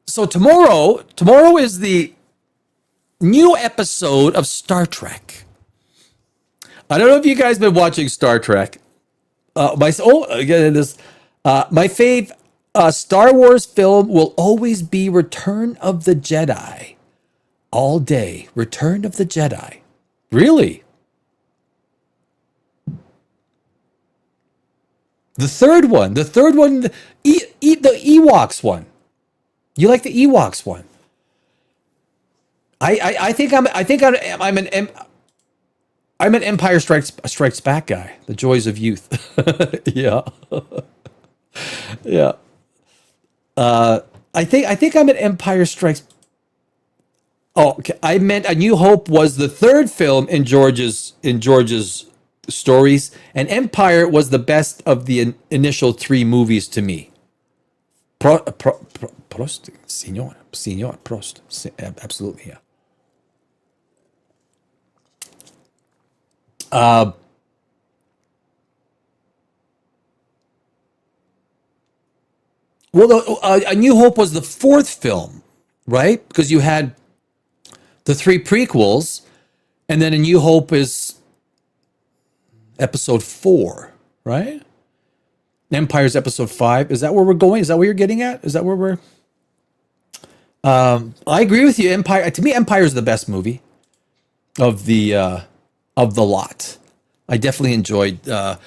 So tomorrow is the new episode of Star Trek. I don't know if you guys been watching Star Trek. My fave Star Wars film will always be Return of the Jedi. All day, Return of the Jedi. Really? The third one, the Ewoks one. You like the Ewoks one? I think I'm an Empire Strikes Back guy. The joys of youth. Yeah, yeah. I think I'm an Empire Strikes. Oh, okay. I meant A New Hope was the third film in George's stories, and Empire was the best of the initial three movies to me. Prost, Signor, Prost. Absolutely, yeah. A New Hope was the fourth film, right? Because you had the three prequels, and then A New Hope is episode 4, right? Empire's episode 5. Is that where we're going? Is that where you're getting at? Is that where we're... I agree with you. Empire, to me, Empire is the best movie of the lot. I definitely enjoyed. I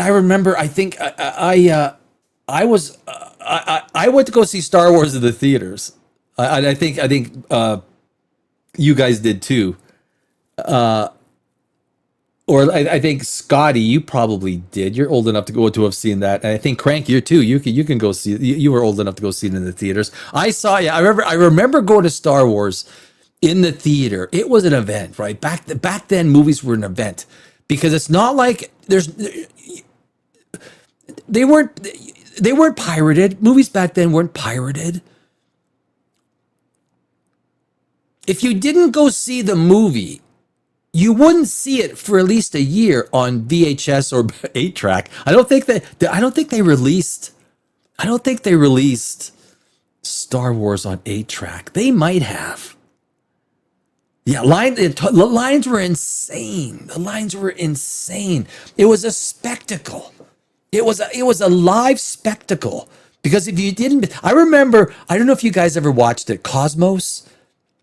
remember. I think I went to go see Star Wars in the theaters. I think you guys did too. Or I think Scotty, you probably did. You're old enough to go to have seen that. And I think Crank, you too. You can go see it. You were old enough to go see it in the theaters. I saw you. I remember going to Star Wars in the theater. It was an event, right? Back then, movies were an event because it's not like they weren't pirated. Movies back then weren't pirated. If you didn't go see the movie, you wouldn't see it for at least a year on VHS or 8-track. I don't think they released Star Wars on 8-track. They might have. Yeah, the lines were insane. The lines were insane. It was a spectacle. It was a live spectacle. Because if you didn't, I remember, I don't know if you guys ever watched it, Cosmos.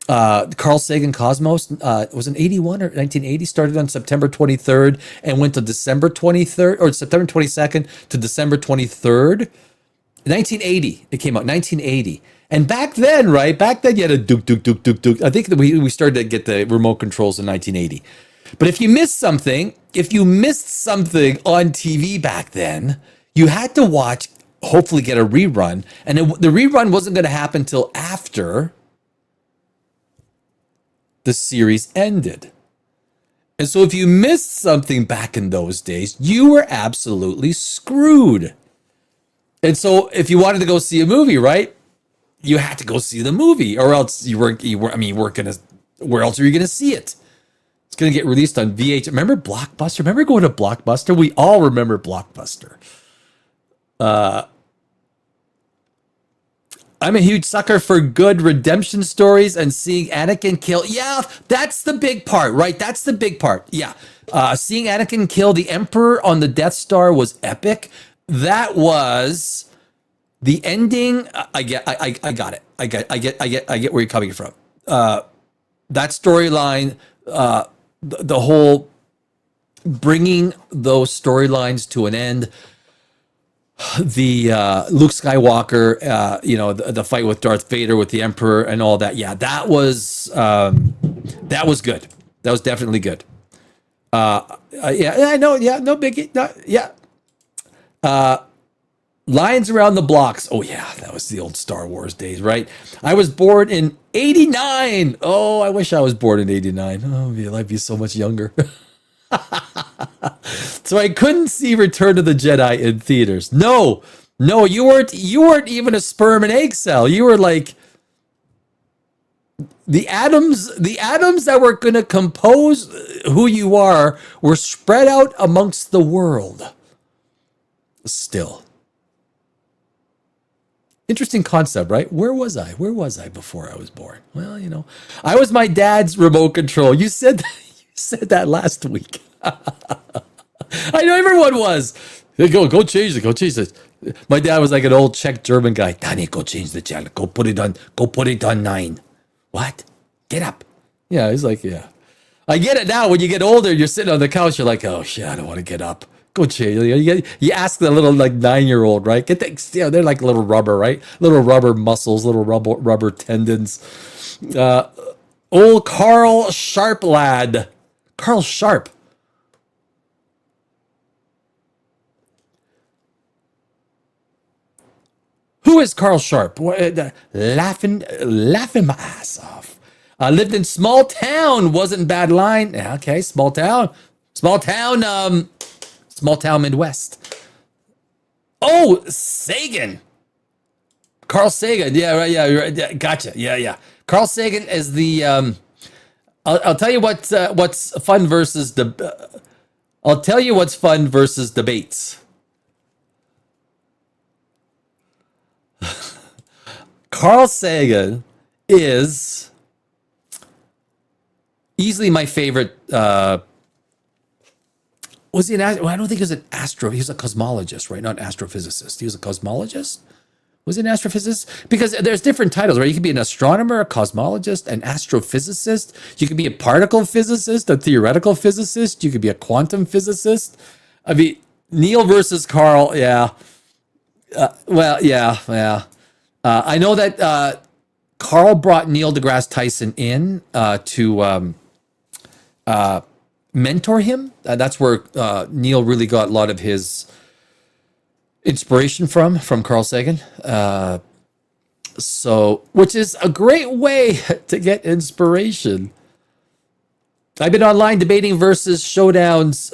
Carl Sagan Cosmos was in 81 or 1980, started on September 23rd and went to December 23rd or September 22nd to December 23rd. 1980, it came out, 1980. And back then, right? Back then you had a Duke. I think that we started to get the remote controls in 1980. But if you missed something on TV back then, you had to watch, hopefully get a rerun. And the rerun wasn't going to happen till after the series ended. And so if you missed something back in those days, you were absolutely screwed. And so if you wanted to go see a movie, right, you had to go see the movie, or else where else are you going to see it? It's going to get released on VH. Remember Blockbuster? Remember going to Blockbuster? We all remember Blockbuster. I'm a huge sucker for good redemption stories and seeing Anakin kill. Yeah, that's the big part, right? That's the big part. Yeah. Seeing Anakin kill the Emperor on the Death Star was epic. That was the ending. I got it. I get where you're coming from. That storyline, the whole bringing those storylines to an end. The Luke Skywalker, the fight with Darth Vader with the Emperor and all that. Yeah, that was good. That was definitely good. I know. Yeah, no biggie. Lines around the blocks. Oh yeah, that was the old Star Wars days, right? I was born in '89. Oh, I wish I was born in '89. Oh, I'd be so much younger. So I couldn't see Return of the Jedi in theaters. No, you weren't even a sperm and egg cell. You were like, The atoms that were going to compose who you are were spread out amongst the world. Still. Interesting concept, right? Where was I? Where was I before I was born? Well, you know, I was my dad's remote control. You said that last week. I know everyone was. Hey, go change it. Go change it. My dad was like an old Czech German guy. Danny, go change the channel. Go put it on 9. What? Get up. Yeah, he's like, yeah. I get it now. When you get older, you're sitting on the couch. You're like, oh shit, I don't want to get up. Go change. You ask the little like 9-year-old, right? Get the, you know, they're like little rubber, right? Little rubber muscles, little rubber tendons. Old Carl Sharp lad. Carl Sharp. Who is Carl Sharp? Laughing my ass off. Lived in small town, wasn't bad line. Okay, small town Midwest. Oh, Sagan. Carl Sagan. Yeah, right. Yeah, right. Yeah, gotcha. Yeah. Carl Sagan is the. I'll tell you what's fun versus the. I'll tell you what's fun versus debates. Carl Sagan is easily my favorite. Was he an? Well, I don't think he was an astro. He was a cosmologist, right? Not an astrophysicist. He was a cosmologist. Was he an astrophysicist? Because there's different titles, right? You could be an astronomer, a cosmologist, an astrophysicist. You could be a particle physicist, a theoretical physicist. You could be a quantum physicist. I mean, Neil versus Carl. Yeah. Yeah. I know that Carl brought Neil deGrasse Tyson in to mentor him. That's where Neil really got a lot of his inspiration from Carl Sagan. So, which is a great way to get inspiration. I've been online debating versus showdowns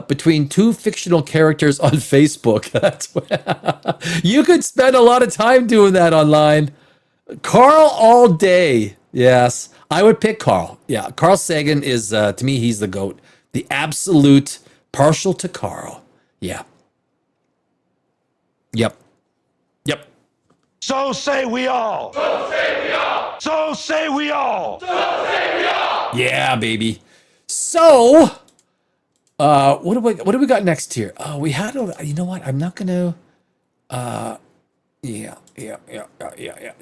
between two fictional characters on Facebook. You could spend a lot of time doing that online. Carl all day. Yes, I would pick Carl. Yeah, Carl Sagan is, to me, he's the GOAT. The absolute partial to Carl. Yeah. Yep. So say we all. So say we all. So say we all. So say we all. Yeah, baby. So, what do we got next here? We had, you know what? I'm not gonna. Yeah.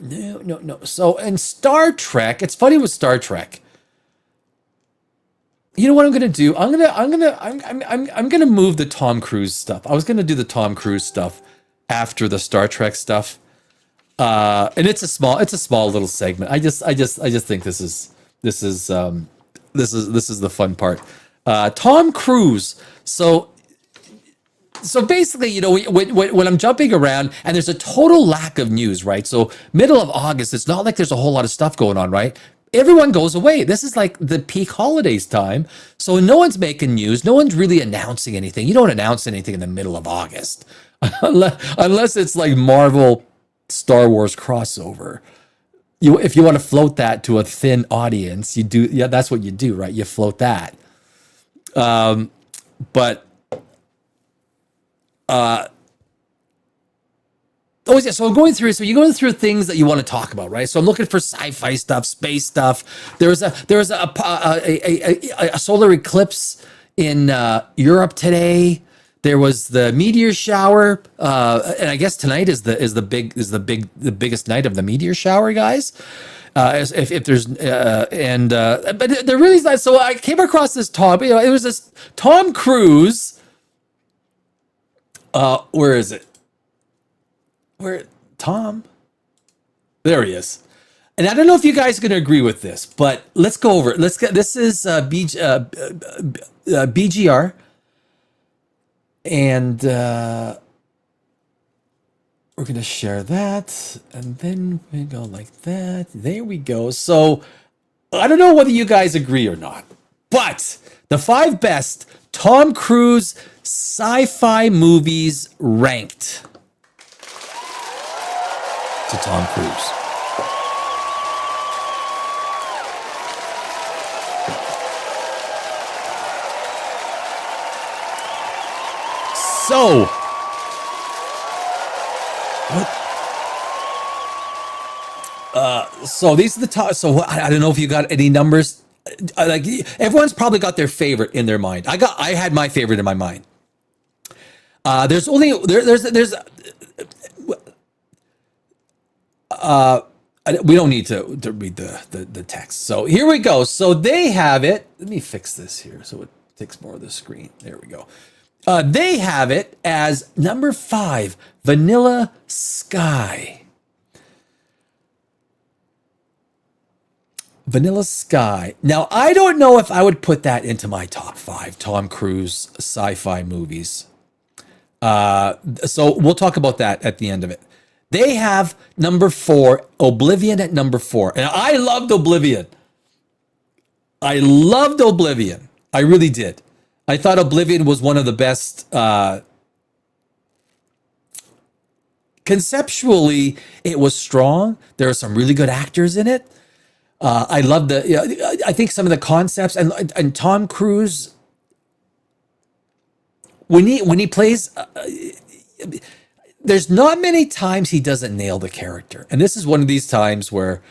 No. So in Star Trek, it's funny with Star Trek. You know what I'm gonna do? I'm gonna move the Tom Cruise stuff. I was gonna do the Tom Cruise stuff after the Star Trek stuff. And it's a small little segment. I just think this is the fun part. Tom Cruise. So basically, you know, when I'm jumping around and there's a total lack of news, right? So middle of August, it's not like there's a whole lot of stuff going on, right? Everyone goes away. This is like the peak holidays time. So no one's making news. No one's really announcing anything. You don't announce anything in the middle of August. Unless it's like Marvel Star Wars crossover. If you want to float that to a thin audience, you do. Yeah, that's what you do, right? You float that. Oh yeah, so I'm going through. So you're going through things that you want to talk about, right? So I'm looking for sci-fi stuff, space stuff. There was a solar eclipse in Europe today. There was the meteor shower, and I guess tonight is the biggest night of the meteor shower, guys. If there's but there really is not. So I came across this Tom. You know, it was this Tom Cruise. Where is it? Where Tom? There he is. And I don't know if you guys are going to agree with this, but let's go over it. This is BGR. And we're going to share that. And then we go like that. There we go. So I don't know whether you guys agree or not, but the 5 best Tom Cruise sci-fi movies ranked. To Tom Cruise. So, what? So these are the top. So I don't know if you got any numbers. Like everyone's probably got their favorite in their mind. I had my favorite in my mind. There's only there's we don't need to read the text. So here we go. So they have it. Let me fix this here so it takes more of the screen. There we go. They have it as number 5, Vanilla Sky. Vanilla Sky. Now, I don't know if I would put that into my top 5 Tom Cruise sci-fi movies. So we'll talk about that at the end of it. They have number 4, Oblivion at number 4. And I loved Oblivion. I loved Oblivion. I really did. I thought Oblivion was one of the best. Conceptually, it was strong. There are some really good actors in it. I love I think some of the concepts and Tom Cruise when he plays. There's not many times he doesn't nail the character, and this is one of these times where.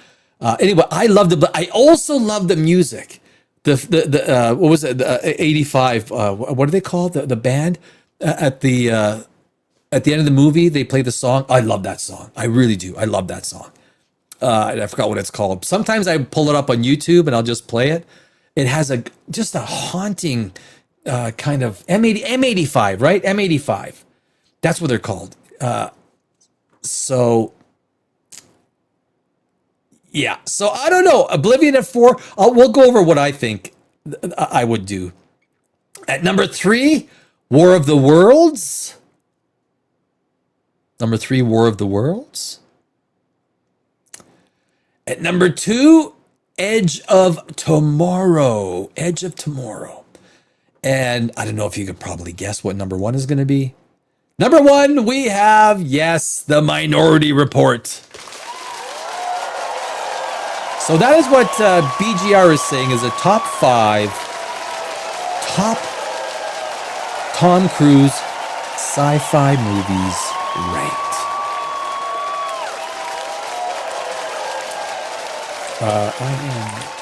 Anyway, I loved it, but I also love the music. The what was it? The 85. What are they called? The band at the end of the movie, they play the song. I love that song. I really do. I love that song. I forgot what it's called. Sometimes I pull it up on YouTube and I'll just play it. It has just a haunting kind of M85, right? M85. That's what they're called. So yeah. So I don't know. Oblivion at 4. We'll go over what I think I would do. At number 3, War of the Worlds. Number 3, War of the Worlds. At number 2, Edge of Tomorrow. Edge of Tomorrow. And I don't know if you could probably guess what number 1 is going to be. Number 1, we have, yes, The Minority Report. So that is what BGR is saying is a top 5 top Tom Cruise sci-fi movies ranked.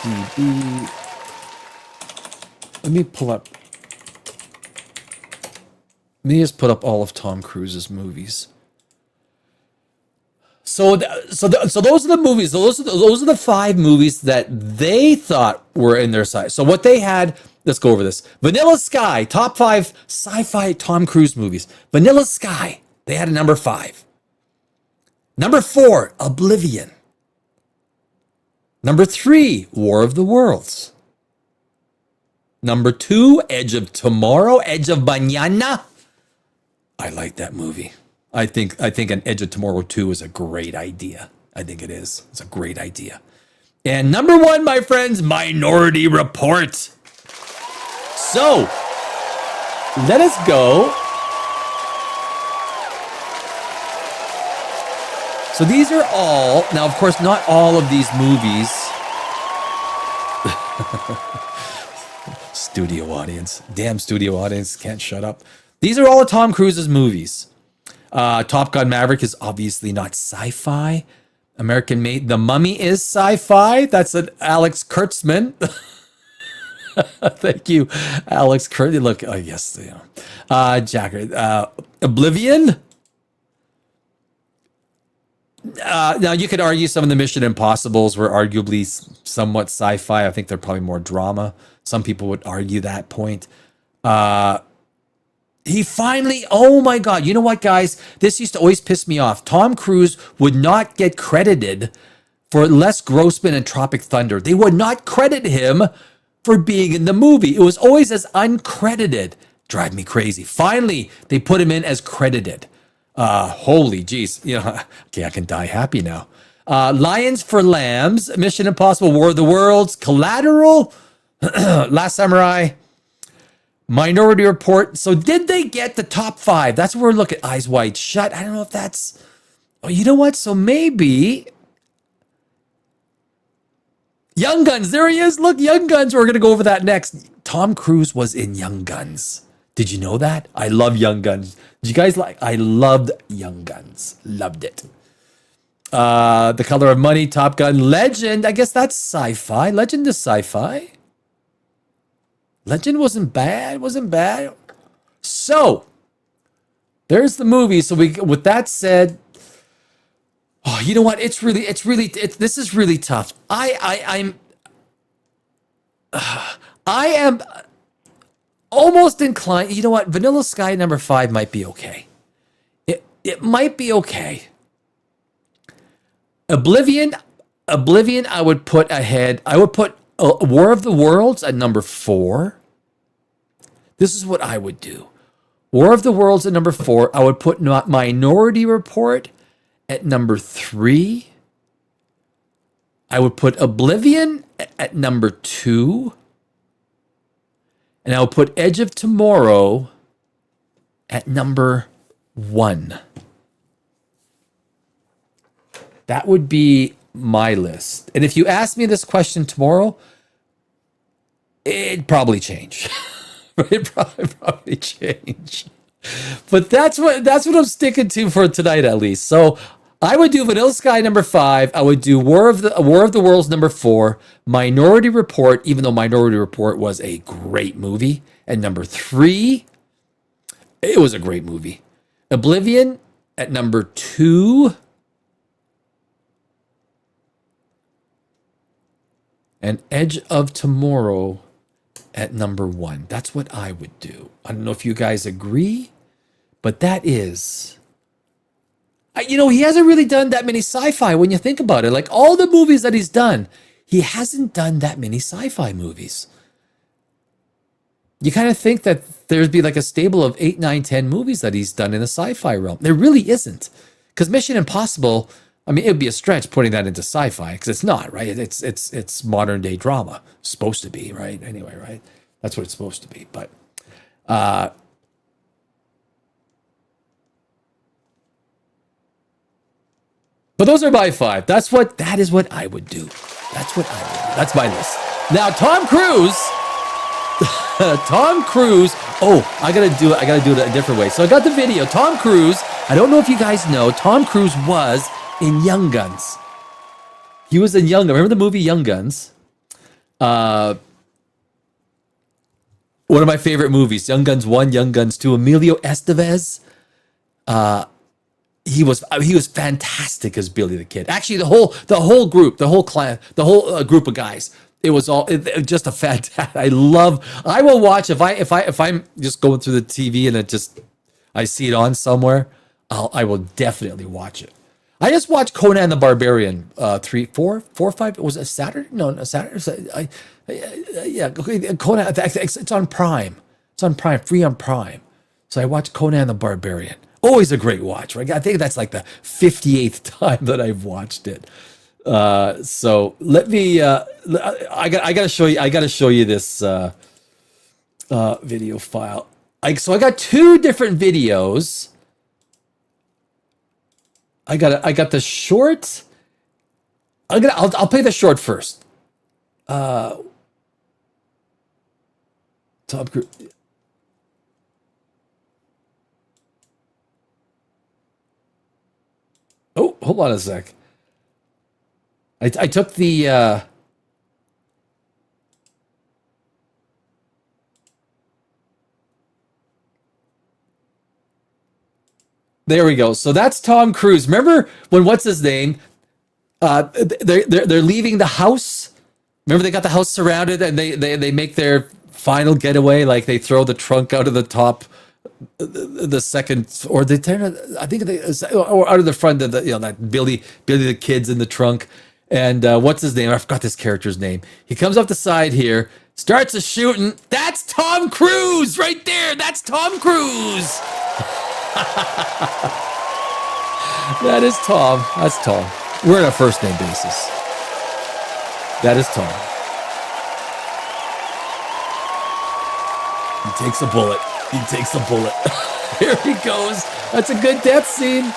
IMDb. Let me just put up all of Tom Cruise's movies. So those are the movies. Those are the 5 movies that they thought were in their size. So what they had. Let's go over this. Vanilla Sky, top 5 sci-fi Tom Cruise movies. Vanilla Sky, they had a number 5. Number 4, Oblivion. Number 3, War of the Worlds. Number 2, Edge of Tomorrow, Edge of Mañana. I like that movie. I think an Edge of Tomorrow 2 is a great idea. I think it is. It's a great idea. And number 1, my friends, Minority Report. So, let us go. So these are all, now of course not all of these movies. Studio audience. Damn studio audience, can't shut up. These are all of Tom Cruise's movies. Top Gun Maverick is obviously not sci-fi. American Made, The Mummy is sci-fi. That's an Alex Kurtzman. Thank you, Alex Kurtzman. Look, I guess, you know. Jacker. Oblivion. Now, you could argue some of the Mission Impossibles were arguably somewhat sci-fi. I think they're probably more drama. Some people would argue that point. He finally, oh my God, you know what, guys? This used to always piss me off. Tom Cruise would not get credited for Les Grossman and Tropic Thunder. They would not credit him for being in the movie. It was always as uncredited. Drive me crazy. Finally, they put him in as credited. Holy jeez. You know, okay, I can die happy now. Lions for Lambs, Mission Impossible, War of the Worlds, Collateral, Last Samurai, Minority Report. So did they get the top 5? That's where we're looking. Eyes Wide Shut. I don't know if that's... Oh, you know what? So maybe... Young Guns. There he is. Look, Young Guns. We're going to go over that next. Tom Cruise was in Young Guns. Did you know that? I love Young Guns. Did you guys like? I loved Young Guns. Loved it. The Color of Money, Top Gun, Legend. I guess that's sci-fi. Legend is sci-fi. Legend wasn't bad. Wasn't bad. So there's the movie. So with that said, oh, you know what? This is really tough. I am almost inclined. You know what? Vanilla Sky number 5 might be okay. It might be okay. Oblivion, I would put ahead. I would put War of the Worlds at number 4. This is what I would do. War of the Worlds at number 4. I would put Minority Report at number 3. I would put Oblivion at number 2. And I would put Edge of Tomorrow at number 1. That would be my list. And if you ask me this question tomorrow, it'd probably change. It'd probably change. But that's what I'm sticking to for tonight, at least. So I would do Vanilla Sky number 5. I would do War of the Worlds number 4. Minority Report, even though Minority Report was a great movie, at number 3. It was a great movie. Oblivion at number 2. And Edge of Tomorrow at number 1. That's what I would do. I don't know if you guys agree, but that is... he hasn't really done that many sci-fi when you think about it. Like all the movies that he's done, he hasn't done that many sci-fi movies. You kind of think that there'd be like a stable of 8, 9, 10 movies that he's done in the sci-fi realm. There really isn't. Because Mission Impossible... it would be a stretch putting that into sci-fi because it's not, right? It's modern day drama. It's supposed to be, right? Anyway, right? That's what it's supposed to be. But those are my 5. That is what I would do. That's what I would do. That's my list. Now, Tom Cruise. Tom Cruise. Oh, I gotta do it a different way. So I got the video. Tom Cruise. I don't know if you guys know. Tom Cruise was in Young Guns. He was in Young Guns. Remember the movie Young Guns? One of my favorite movies, Young Guns 1, Young Guns 2. Emilio Estevez. He was fantastic as Billy the Kid. Actually, the whole group, the whole clan, the whole group of guys. It was just a fantastic. I will watch if I'm just going through the TV and I see it on somewhere. I will definitely watch it. I just watched Conan the Barbarian 3, 4, 5. Was it Saturday? No, Saturday. Yeah, Conan. It's on Prime. It's on Prime, free on Prime. So I watched Conan the Barbarian. Always a great watch, right? I think that's like the 58th time that I've watched it. So let me. I gotta show you. I gotta show you this video file. So I got 2 different videos. I got the short. I'll play the short first. Tom Cruise. Oh, hold on a sec. I took the there we go. So that's Tom Cruise. Remember when what's his name? They're leaving the house. Remember they got the house surrounded and they make their final getaway. Like they throw the trunk out of the top, the second, or they turn it. I think or out of the front of the that Billy the Kid's in the trunk. And what's his name? I forgot this character's name. He comes up the side here, starts a shooting. That's Tom Cruise right there. That's Tom Cruise. That is Tom. That's Tom. We're on a first name basis. That is Tom. He takes a bullet. He takes a bullet. Here he goes. That's a good death scene.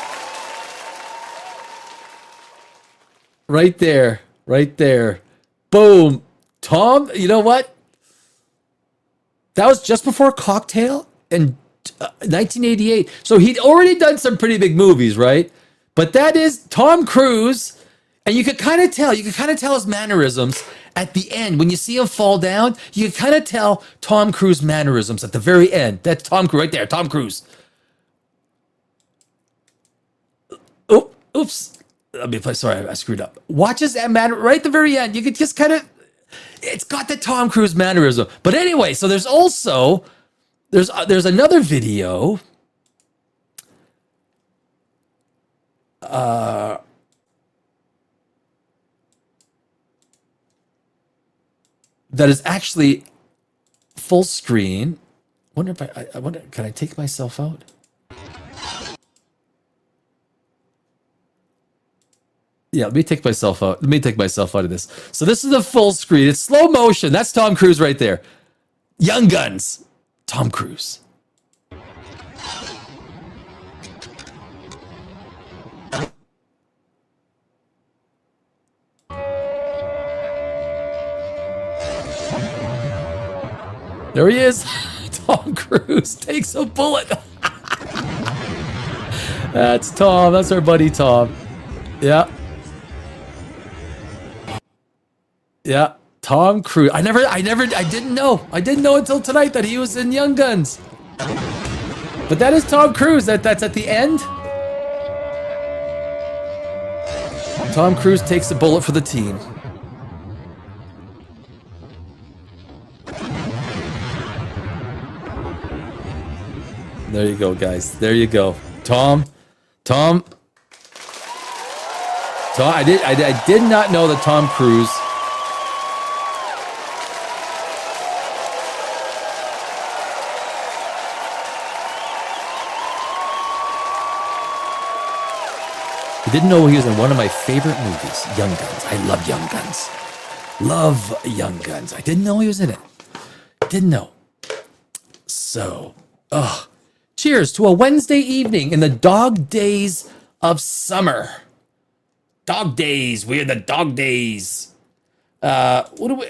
Right there. Right there. Boom. Tom, you know what? That was just before Cocktail. in 1988. So he'd already done some pretty big movies, right? But that is Tom Cruise, and you could kind of tell his mannerisms at the end. When you see him fall down, you can kind of tell Tom Cruise mannerisms at the very end. That's Tom Cruise right there, Tom Cruise. Oh, oops. Let me play. Sorry, I screwed up. Watches that man right at the very end. You could just kind of, it's got the Tom Cruise mannerism. But anyway, so there's also, there's another video. That is actually full screen. Wonder if I wonder, can I take myself out? Yeah, let me take myself out. Let me take myself out of this. So this is the full screen. It's slow motion. That's Tom Cruise right there. Young Guns. Tom Cruise. There he is. Tom Cruise takes a bullet. That's Tom. That's our buddy Tom. Yeah. Yeah. Tom Cruise. I didn't know. I didn't know until tonight that he was in Young Guns. But that is Tom Cruise. That's at the end. Tom Cruise takes a bullet for the team. There you go, guys. There you go. Tom. I did not know that Tom Cruise. I didn't know he was in one of my favorite movies, Young Guns. I love Young Guns. Love Young Guns. I didn't know he was in it. Didn't know. So, cheers to a Wednesday evening in the dog days of summer. Dog days. We're the dog days. What do we...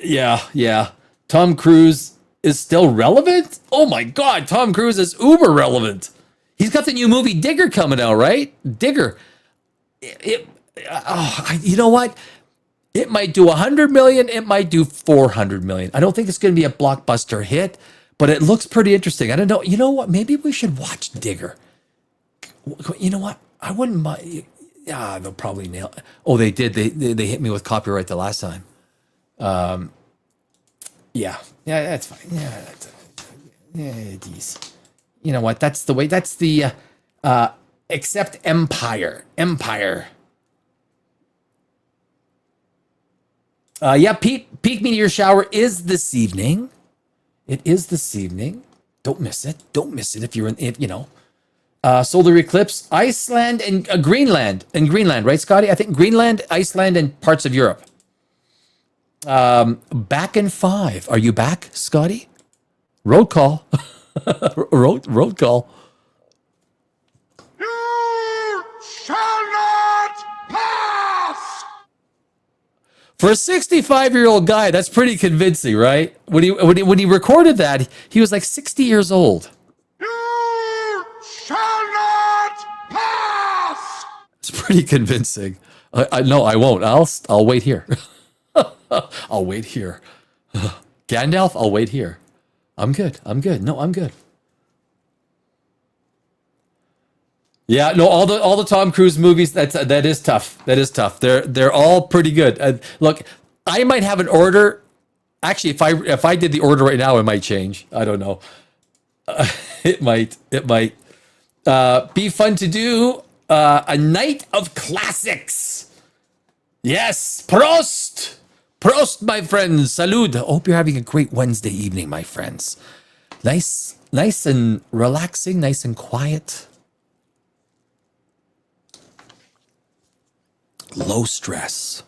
Yeah. Tom Cruise is still relevant? Oh my God, Tom Cruise is uber relevant. He's got the new movie Digger coming out, right? Digger. You know what? It might do 100 million. It might do 400 million. I don't think it's going to be a blockbuster hit, but it looks pretty interesting. I don't know. You know what? Maybe we should watch Digger. You know what? I wouldn't mind. Yeah, they'll probably nail it. Oh, they did. They hit me with copyright the last time. Yeah, that's fine. Yeah, geez. You know what? That's the way. That's the except Empire. Yeah, Peak Meteor Shower is this evening. It is this evening. Don't miss it. Don't miss it if you're in, solar eclipse, Iceland and Greenland. Greenland, right, Scotty? I think Greenland, Iceland, and parts of Europe. Back in 5. Are you back, Scotty? Road call. road call. You shall not pass! For a 65-year-old guy, that's pretty convincing, right? When he recorded that, he was like 60 years old. You shall not pass! It's pretty convincing. No, I won't. I'll wait here. I'll wait here. Gandalf, I'll wait here. I'm good. No, I'm good. Yeah, no, all the Tom Cruise movies, that is tough. That is tough. They're all pretty good. Look, I might have an order. Actually, if I did the order right now, it might change. I don't know. It might be fun to do. A night of classics. Yes, Prost, my friends. Salud. I hope you're having a great Wednesday evening, my friends. Nice and relaxing, nice and quiet. Low stress.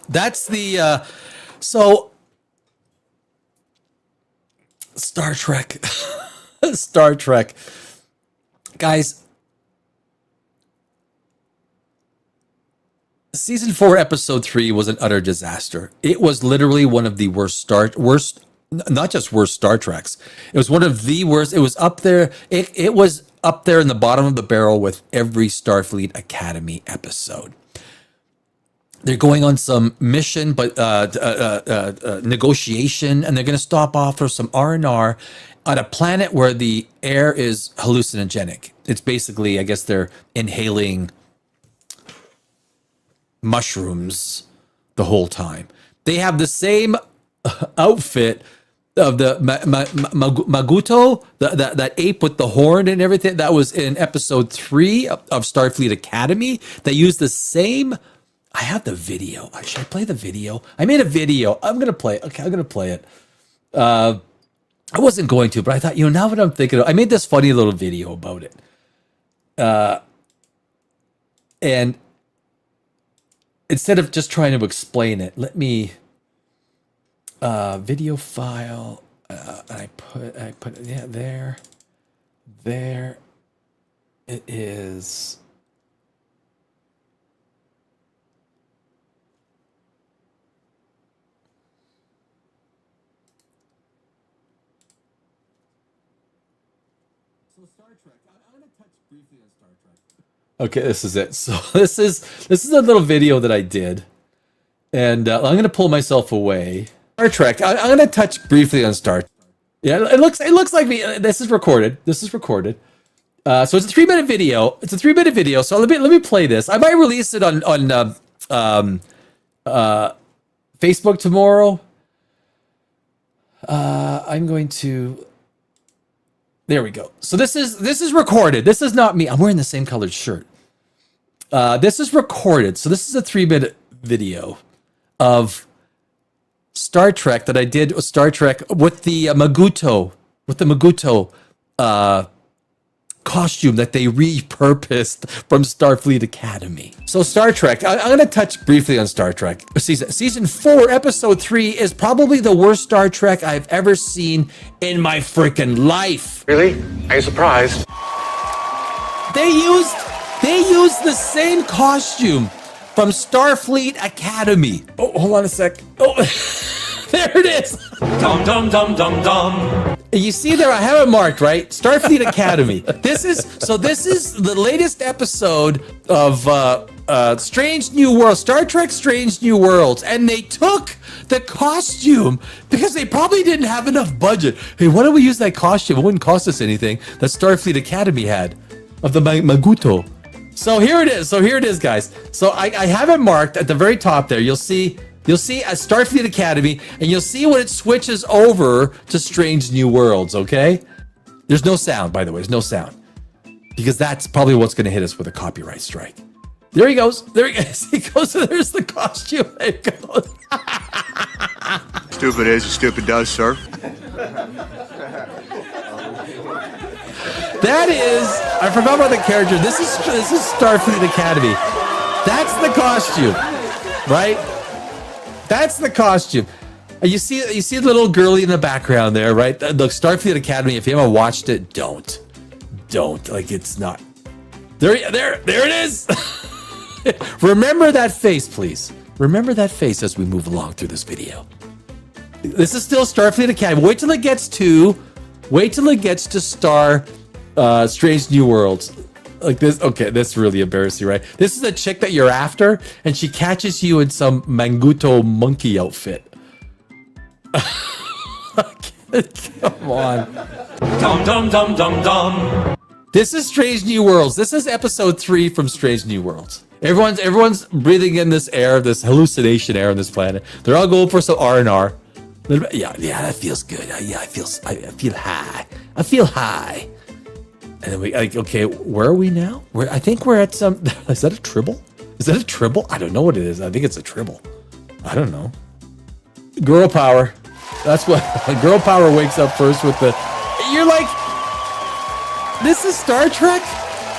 That's the so Star Trek. Star Trek. Guys, season 4, episode 3 was an utter disaster. It was literally one of the worst, not just worst Star Treks. It was one of the worst. It was up there. It was up there in the bottom of the barrel with every Starfleet Academy episode. They're going on some mission, but negotiation, and they're going to stop off for some R&R on a planet where the air is hallucinogenic. It's basically, I guess, they're inhaling mushrooms the whole time. They have the same outfit of the Maguto, that ape with the horn and everything that was in episode 3 of Starfleet Academy. They used the same. I have the video. Should I play the video? I made a video. I'm gonna play it. Okay, I'm gonna play it. I wasn't going to, but I thought, now that I'm thinking, I made this funny little video about it. And instead of just trying to explain it, let me video file. I put it, yeah, there it is. So Star Trek. I'm going to touch briefly on Star Trek. Okay, this is it. So this is a little video that I did, and I'm going to pull myself away. Star Trek. I'm going to touch briefly on Star Trek. Yeah, it looks like me. This is recorded. So it's a 3-minute video. It's a 3-minute video. So let me play this. I might release it on Facebook tomorrow. I'm going to. There we go. So this is recorded. This is not me. I'm wearing the same colored shirt. This is recorded. So this is a 3-minute video of Star Trek that I did with Star Trek with the Maguto costume that they repurposed from Starfleet Academy. So Star Trek, I'm going to touch briefly on Star Trek. Season 4, episode 3 is probably the worst Star Trek I've ever seen in my freaking life. Really? Are you surprised? They used the same costume from Starfleet Academy. Oh, hold on a sec. Oh, there it is. Dum dum dum dum dum. You see there, I have it marked, right? Starfleet Academy. This is the latest episode of Strange New Worlds, Star Trek Strange New Worlds, and they took the costume because they probably didn't have enough budget. Hey, why don't we use that costume? It wouldn't cost us anything that Starfleet Academy had of the Maguto. So here it is, guys. So I have it marked at the very top there. You'll see a Starfleet Academy, and you'll see when it switches over to Strange New Worlds, okay? There's no sound, by the way. There's no sound. Because that's probably what's going to hit us with a copyright strike. There he goes. There he goes. He goes, there's the costume. There he goes. Stupid is, stupid does, sir. That is, I forgot about the character. This is Starfleet Academy. That's the costume, right? That's the costume. You see the little girlie in the background there, right? Look, Starfleet Academy. If you haven't watched it, don't. Like, it's not. There it is. Remember that face, please. Remember that face as we move along through this video. This is still Starfleet Academy. Wait till it gets to Strange New Worlds. Like this. Okay, that's really embarrassing, right? This is a chick that you're after, and she catches you in some Manguto monkey outfit. Come on. Dum dum dum dum dum. This is Strange New Worlds. This is episode 3 from Strange New Worlds. Everyone's breathing in this air, this hallucination air on this planet. They're all going for some R&R. Yeah, that feels good. I feel high. I feel high. And then okay, where are we now? I think we're at some. Is that a tribble? I don't know what it is. I think it's a tribble. I don't know. Girl power. That's what girl power wakes up first with the. You're like, this is Star Trek?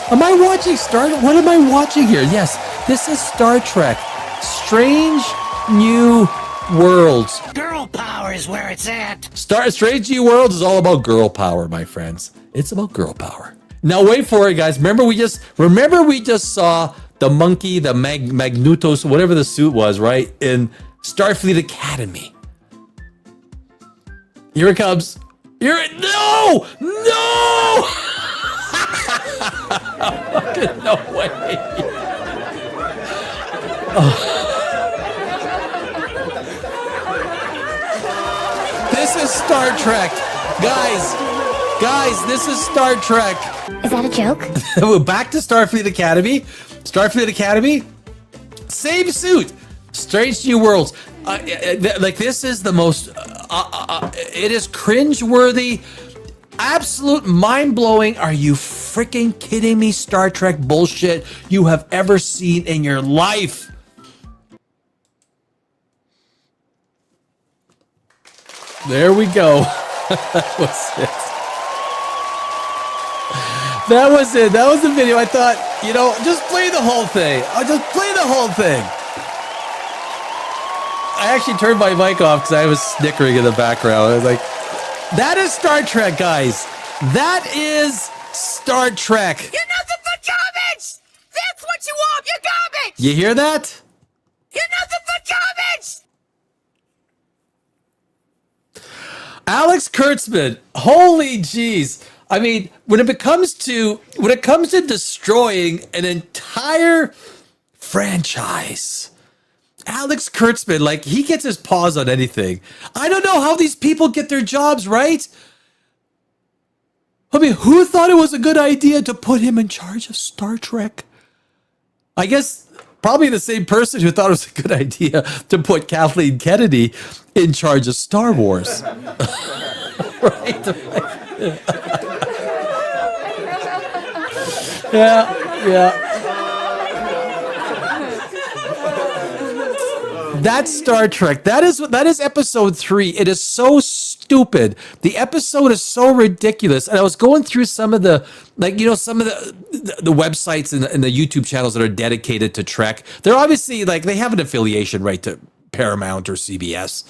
Am I watching what am I watching here? Yes, this is Star Trek. Strange New Worlds. Girl power is where it's at. Strange New Worlds is all about girl power, my friends. It's about girl power. Now wait for it, guys. Remember we just saw the monkey, the Magnetos, whatever the suit was, right? In Starfleet Academy. Here it comes. No! No! No way. This is Star Trek. Guys, this is Star Trek. Is that a joke? We're back to Starfleet Academy. Starfleet Academy. Same suit. Strange New Worlds. Like, this is the most... it is cringeworthy. Absolute mind-blowing. Are you freaking kidding me? Star Trek bullshit you have ever seen in your life. There we go. That was it. That was it. That was the video. I thought, you know, just play the whole thing. I'll just play the whole thing. I actually turned my mic off because I was snickering in the background. I was like, that is Star Trek, guys. That is Star Trek. You're nothing but garbage! That's what you want! You're garbage! You hear that? You're nothing but garbage! Alex Kurtzman. Holy jeez. I mean, when it comes to destroying an entire franchise, Alex Kurtzman, like, he gets his paws on anything. I don't know how these people get their jobs, right? I mean, who thought it was a good idea to put him in charge of Star Trek? I guess probably the same person who thought it was a good idea to put Kathleen Kennedy in charge of Star Wars. Right? Yeah. That's Star Trek. That is episode 3. It is so stupid. The episode is so ridiculous. And I was going through some of the, like, you know, some of the websites and the YouTube channels that are dedicated to Trek. They're obviously, like, they have an affiliation, right, to Paramount or CBS.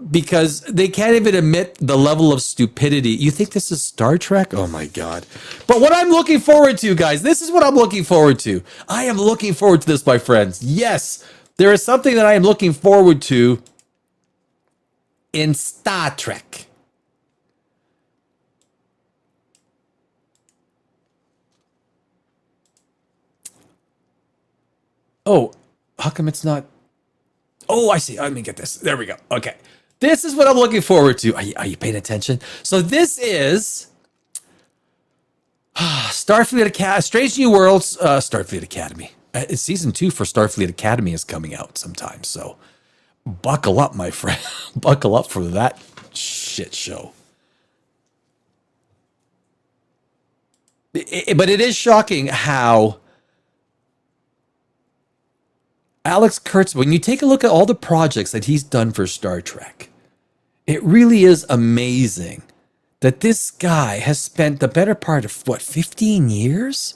Because they can't even admit the level of stupidity. You think this is Star Trek? Oh my God. But what I'm looking forward to, guys, this is what I'm looking forward to. I am looking forward to this, my friends. Yes, there is something that I am looking forward to in Star Trek. Oh, how come it's not? Oh, I see. Let me get this. There we go. Okay. This is what I'm looking forward to. Are you paying attention? So this is Starfleet Academy, Strange New Worlds, Starfleet Academy. Season 2 for Starfleet Academy is coming out sometime. So buckle up, my friend. Buckle up for that shit show. But it is shocking how Alex Kurtzman, when you take a look at all the projects that he's done for Star Trek, it really is amazing that this guy has spent the better part of, 15 years?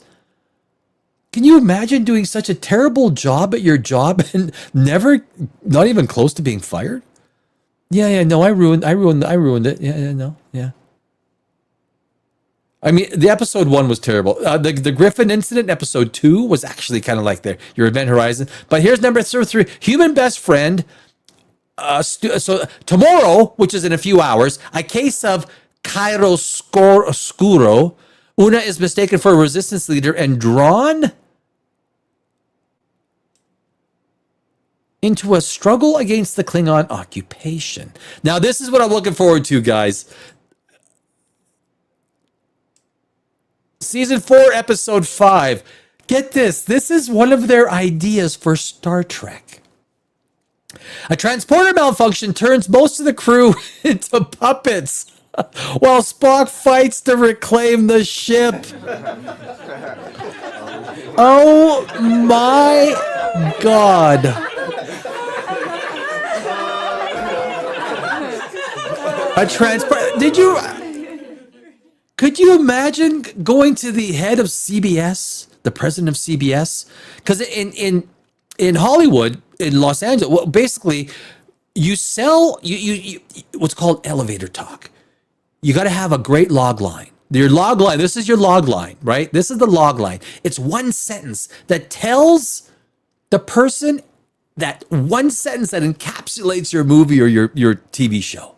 Can you imagine doing such a terrible job at your job and not even close to being fired? Yeah, no, I ruined it. Yeah. I mean, the episode 1 was terrible. The Griffin incident, episode 2, was actually kind of like your Event Horizon. But here's number 3, Human Best Friend. So tomorrow, which is in a few hours, a case of chiaroscuro. Una is mistaken for a resistance leader and drawn into a struggle against the Klingon occupation. Now, this is what I'm looking forward to, guys. Season 4, episode 5. Get this. This is one of their ideas for Star Trek. A transporter malfunction turns most of the crew into puppets while Spock fights to reclaim the ship. Oh my God. A transport. Could you imagine going to the head of CBS, the president of CBS? Because in Hollywood, in Los Angeles, well, basically, you sell you what's called elevator talk. You got to have a great log line. Your log line. This is your log line, right? This is the log line. It's one sentence that tells the person that one sentence that encapsulates your movie or your TV show.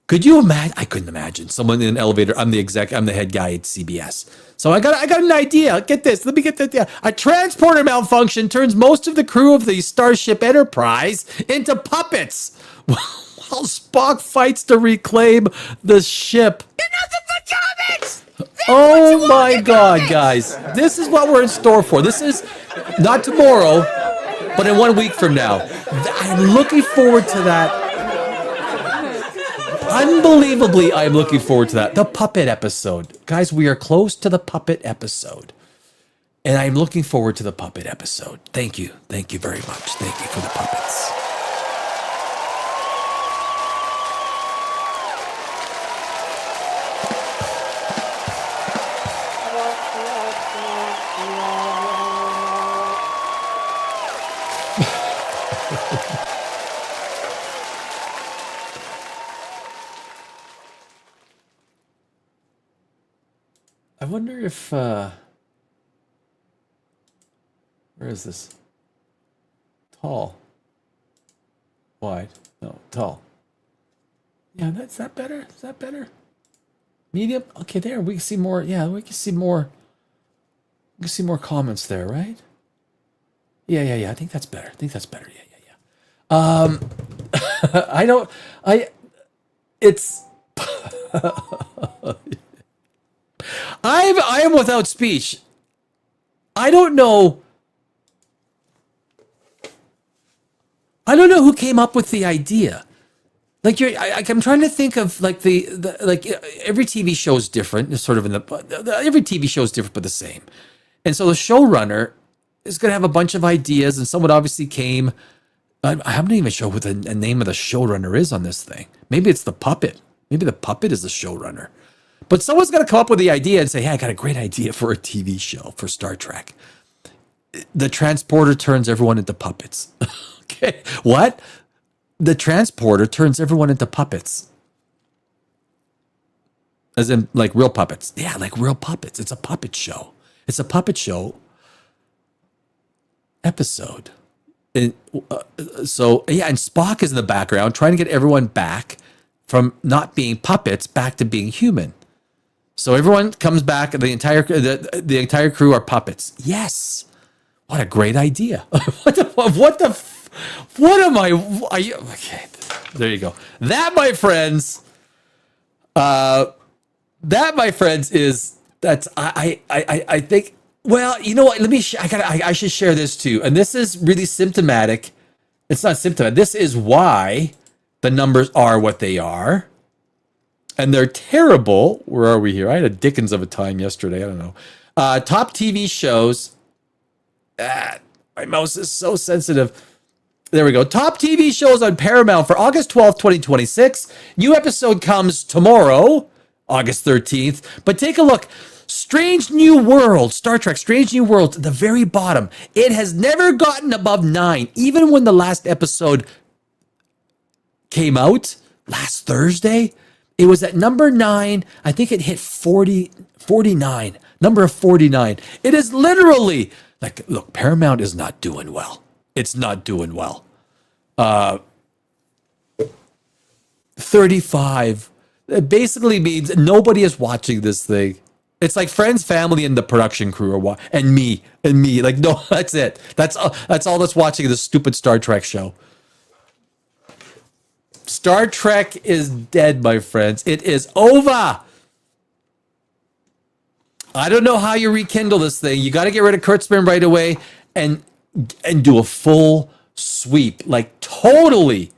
Could you imagine? I couldn't imagine someone in an elevator. I'm the head guy at CBS. So I got an idea. Get this. Let me get that. A transporter malfunction turns most of the crew of the Starship Enterprise into puppets while Spock fights to reclaim the ship. Oh my God, guys. This is what we're in store for. This is not tomorrow, but in 1 week from now. I'm looking forward to that. Unbelievably, I'm looking forward to that. The puppet episode. Guys, we are close to the puppet episode. And I'm looking forward to the puppet episode. Thank you. Thank you very much. Thank you for the puppets. I wonder if, where is this? Tall. Wide. No, tall. Yeah, is that better? Is that better? Medium? Okay, there, we can see more. Yeah, we can see more. We can see more comments there, right? Yeah. I think that's better. Yeah. I am without speech. I don't know who came up with the idea. Like I'm trying to think of like like every TV show is different. It's sort of every TV show is different but the same. And so the showrunner is going to have a bunch of ideas, and someone obviously came. I'm not even sure what the name of the showrunner is on this thing. Maybe it's the puppet. Maybe the puppet is the showrunner. But someone's got to come up with the idea and say, hey, I got a great idea for a TV show for Star Trek. The transporter turns everyone into puppets. Okay. What? The transporter turns everyone into puppets. As in, like, real puppets. Yeah, like real puppets. It's a puppet show. It's a puppet show episode. And, and Spock is in the background trying to get everyone back from not being puppets back to being human. So everyone comes back, and the entire crew are puppets. Yes. What a great idea. What am I? Okay, there you go. That, my friends, I think, well, you know what? I should share this too. And this is really symptomatic. It's not symptomatic. This is why the numbers are what they are. And they're terrible. Where are we here? I had a dickens of a time yesterday. I don't know. Top TV shows. My mouse is so sensitive. There we go. Top TV shows on Paramount for August 12th, 2026. New episode comes tomorrow, August 13th. But take a look. Strange New World, Star Trek, Strange New World, at the very bottom. It has never gotten above 9, even when the last episode came out last Thursday. It was at number 9. I think it hit 49, number of 49. It is literally like, look, Paramount is not doing well. It's not doing well. 35. It basically means nobody is watching this thing. It's like friends, family, and the production crew and me. Like, no, that's it. That's all that's watching this stupid Star Trek show. Star Trek is dead, my friends. It is over. I don't know how you rekindle this thing. You got to get rid of Kurtzman right away and do a full sweep, like totally.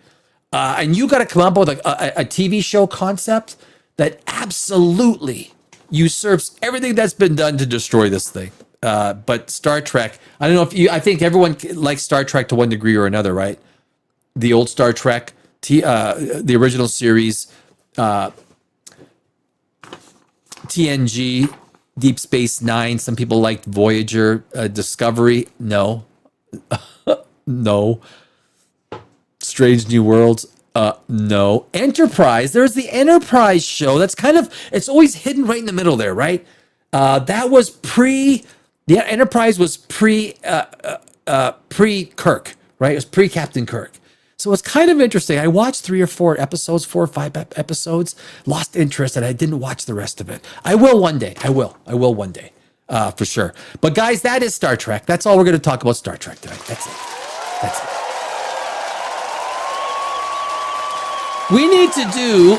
And you got to come up with a TV show concept that absolutely usurps everything that's been done to destroy this thing. But Star Trek, I don't know if I think everyone likes Star Trek to one degree or another, right? The old Star Trek, the original series, TNG, Deep Space Nine. Some people liked Voyager, Discovery. No. No. Strange New Worlds. No. Enterprise. There's the Enterprise show. That's kind of, it's always hidden right in the middle there, right? That was the Enterprise was pre Kirk, right? It was pre Captain Kirk. So it's kind of interesting. I watched 3 or 4 episodes, 4 or 5 episodes, lost interest, and I didn't watch the rest of it. I will one day. I will one day, for sure. But guys, that is Star Trek. That's all we're going to talk about Star Trek tonight. That's it. That's it. We need to do,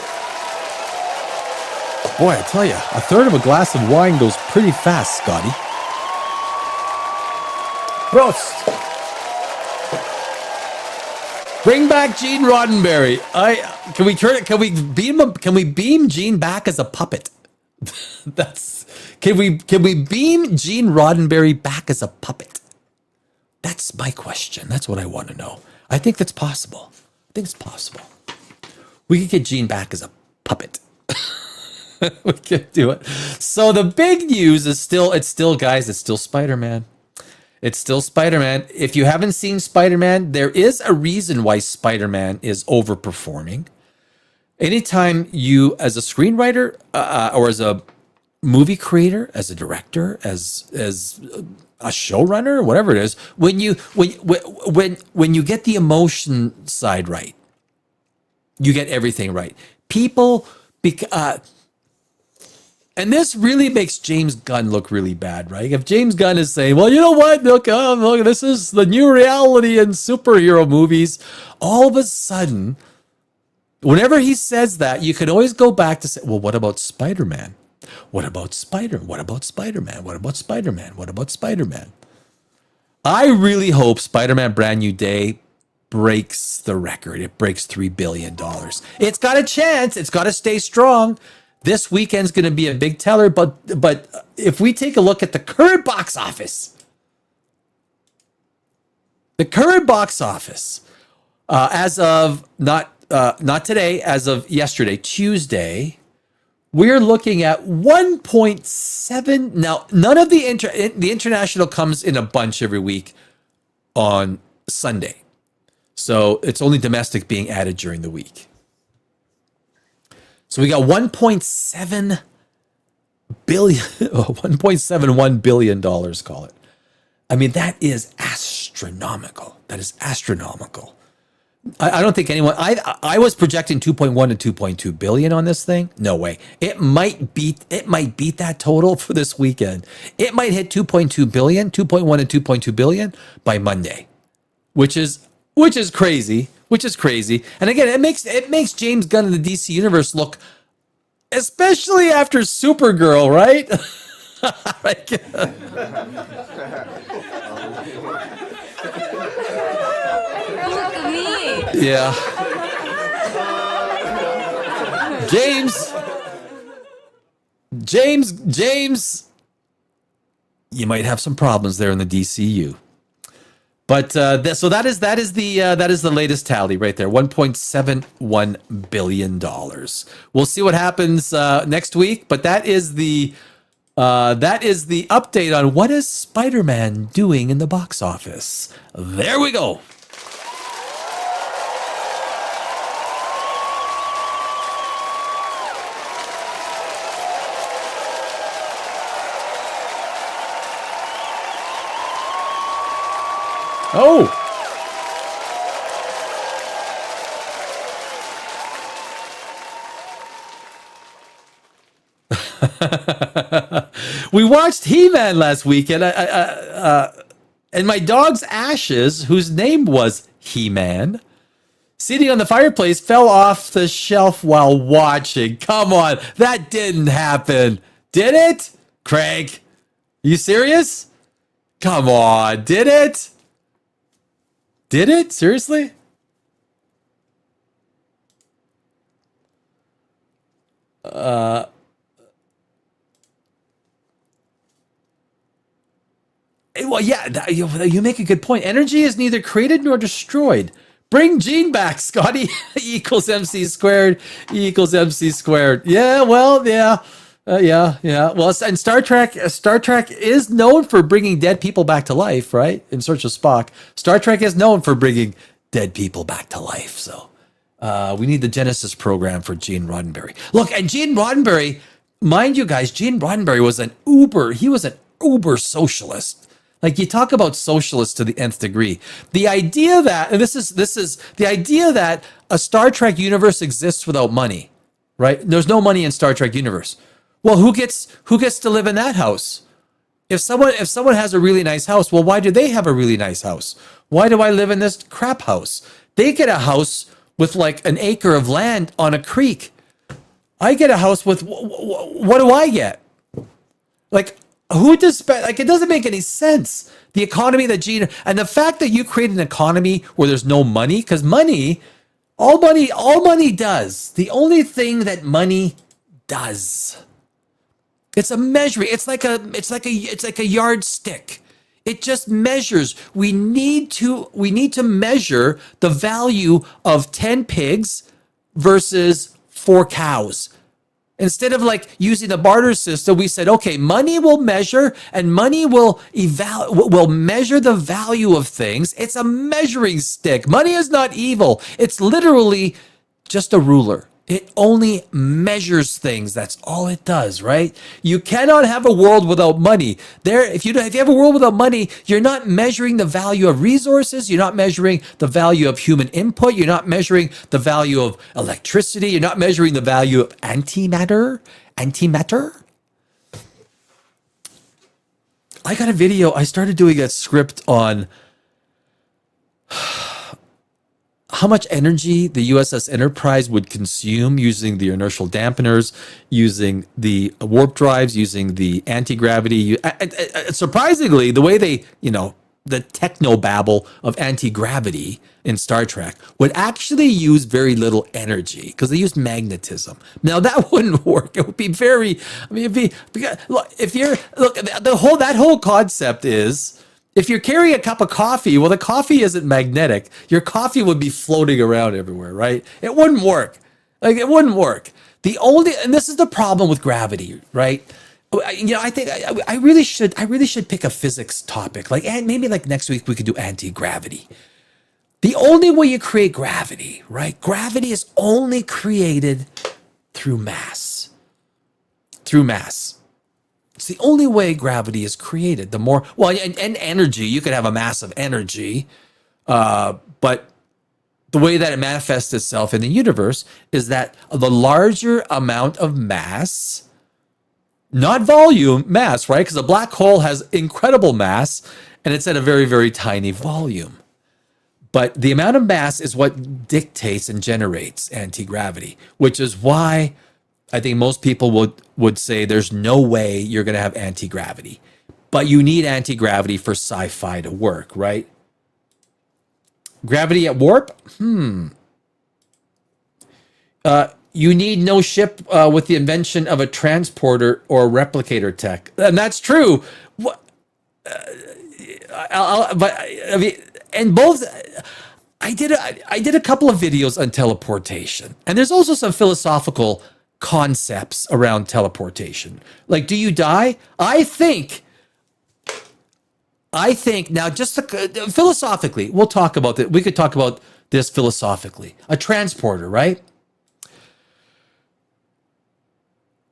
boy, I tell you, a third of a glass of wine goes pretty fast, Scotty. Prost. Bring back Gene Roddenberry. Can we beam Gene back as a puppet? Can we beam Gene Roddenberry back as a puppet? That's my question. That's what I want to know. I think that's possible. I think it's possible. We could get Gene back as a puppet. We could do it. So the big news is still Spider-Man. It's still Spider-Man. If you haven't seen Spider-Man, there is a reason why Spider-Man is overperforming. Anytime you, as a screenwriter or as a movie creator, as a director, as a showrunner, whatever it is, when you get the emotion side right, you get everything right. People, and this really makes James Gunn look really bad, right? If James Gunn is saying, well, you know what? Look, this is the new reality in superhero movies. All of a sudden, whenever he says that, you can always go back to say, well, what about Spider-Man? What about Spider-Man? What about Spider-Man? What about Spider-Man? What about Spider-Man? I really hope Spider-Man Brand New Day breaks the record. It breaks $3 billion. It's got a chance. It's got to stay strong. This weekend's going to be a big teller, but if we take a look at the current box office, as of not today, as of yesterday, Tuesday, we're looking at 1.7. Now, none of the international comes in a bunch every week on Sunday, so it's only domestic being added during the week. So we got $1.7 billion, $1.71 billion, call it. I mean, that is astronomical. That is astronomical. I don't think anyone, I was projecting 2.1 to 2.2 billion on this thing. No way. It might beat that total for this weekend. It might hit 2.2 billion, 2.1 to 2.2 billion by Monday, which is crazy. And again, it makes James Gunn in the DC universe look, especially after Supergirl, right? Look at me. Yeah. James, you might have some problems there in the DCU. But so that is the latest tally right there, $1.71 billion. We'll see what happens next week, but that is the update on what is Spider-Man doing in the box office. There we go. Oh. We watched He-Man last weekend, and my dog's ashes, whose name was He-Man, sitting on the fireplace, fell off the shelf while watching. Come on, that didn't happen, did it? Craig, you serious? Come on, did it? Did it? Seriously? Well, yeah, you make a good point. Energy is neither created nor destroyed. Bring Gene back, Scotty. E equals MC squared. E equals MC squared. Yeah, well, yeah. Yeah. Well, and Star Trek is known for bringing dead people back to life, right? In Search of Spock. Star Trek is known for bringing dead people back to life. So We need the Genesis program for Gene Roddenberry. Look, and Gene Roddenberry, mind you guys, Gene Roddenberry was an uber socialist. Like, you talk about socialists to the nth degree. The idea that, and this is the idea that a Star Trek universe exists without money, right? There's no money in Star Trek universe. Well, who gets to live in that house? If someone has a really nice house, well, why do they have a really nice house? Why do I live in this crap house? They get a house with like an acre of land on a creek. I get a house with, what do I get? Like, who does, like, it doesn't make any sense. The economy that Gene, and the fact that you create an economy where there's no money, because all money does, the only thing that money does, it's a measuring, it's like a yardstick. It just measures. We need to measure the value of 10 pigs versus 4 cows. Instead of like using the barter system, we said, okay, money will measure, and money will measure the value of things. It's a measuring stick. Money is not evil. It's literally just a ruler. It only measures things. That's all it does, right? You cannot have a world without money. If you have a world without money, you're not measuring the value of resources. You're not measuring the value of human input. You're not measuring the value of electricity. You're not measuring the value of antimatter. I got a video. I started doing a script on how much energy the USS Enterprise would consume using the inertial dampeners, using the warp drives, using the anti-gravity. Surprisingly, the way they, the techno-babble of anti-gravity in Star Trek would actually use very little energy because they use magnetism. Now, that wouldn't work. It would be very, that whole concept is, if you're carrying a cup of coffee, well, the coffee isn't magnetic. Your coffee would be floating around everywhere, right? It wouldn't work. Like, it wouldn't work. And this is the problem with gravity, right? I think I really should pick a physics topic. Like, and maybe like next week we could do anti-gravity. The only way you create gravity, right? Gravity is only created through mass. Through mass. It's the only way gravity is created. And energy, you could have a massive energy, but the way that it manifests itself in the universe is that the larger amount of mass, not volume, mass, right? Because a black hole has incredible mass and it's at a very, very tiny volume. But the amount of mass is what dictates and generates anti-gravity, which is why I think most people would say there's no way you're going to have anti-gravity. But you need anti-gravity for sci-fi to work, right? Gravity at warp? You need no ship with the invention of a transporter or a replicator tech. And that's true. I did a couple of videos on teleportation. And there's also some philosophical concepts around teleportation. Like, do you die? I think now, just philosophically, we'll talk about that. We could talk about this philosophically. A transporter, right?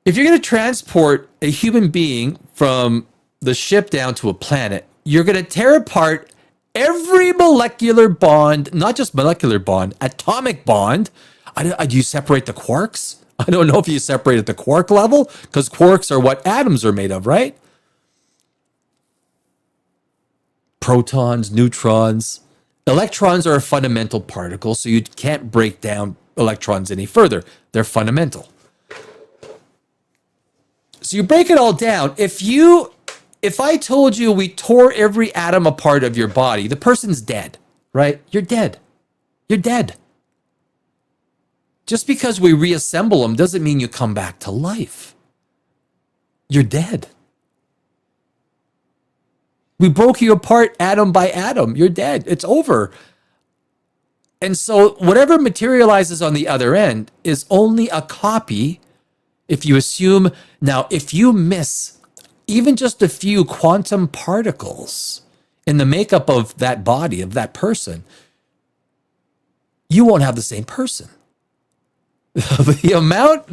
If you're going to transport a human being from the ship down to a planet, you're going to tear apart every molecular bond, not just molecular bond, atomic bond. Do you separate the quarks? I don't know if you separate at the quark level, because quarks are what atoms are made of, right? Protons, neutrons. Electrons are a fundamental particle, so you can't break down electrons any further. They're fundamental. So you break it all down. If I told you we tore every atom apart of your body, the person's dead, right? You're dead. You're dead. Just because we reassemble them doesn't mean you come back to life. You're dead. We broke you apart atom by atom. You're dead. It's over. And so whatever materializes on the other end is only a copy. If you assume, now, if you miss even just a few quantum particles in the makeup of that body, of that person, you won't have the same person. the amount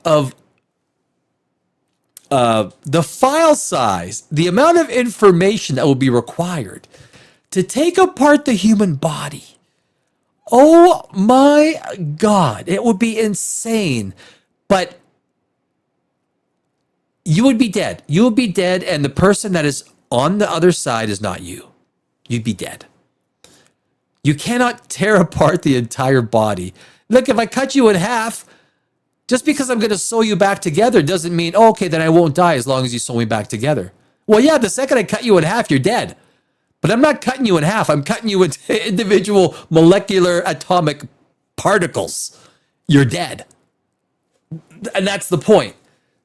of the file size, the amount of information that will be required to take apart the human body. Oh my God, it would be insane. But you would be dead. You would be dead, and the person that is on the other side is not you. You'd be dead. You cannot tear apart the entire body. Look, if I cut you in half, just because I'm going to sew you back together doesn't mean, oh, okay, then I won't die as long as you sew me back together. Well, yeah, the second I cut you in half, you're dead. But I'm not cutting you in half. I'm cutting you into individual molecular atomic particles. You're dead. And that's the point.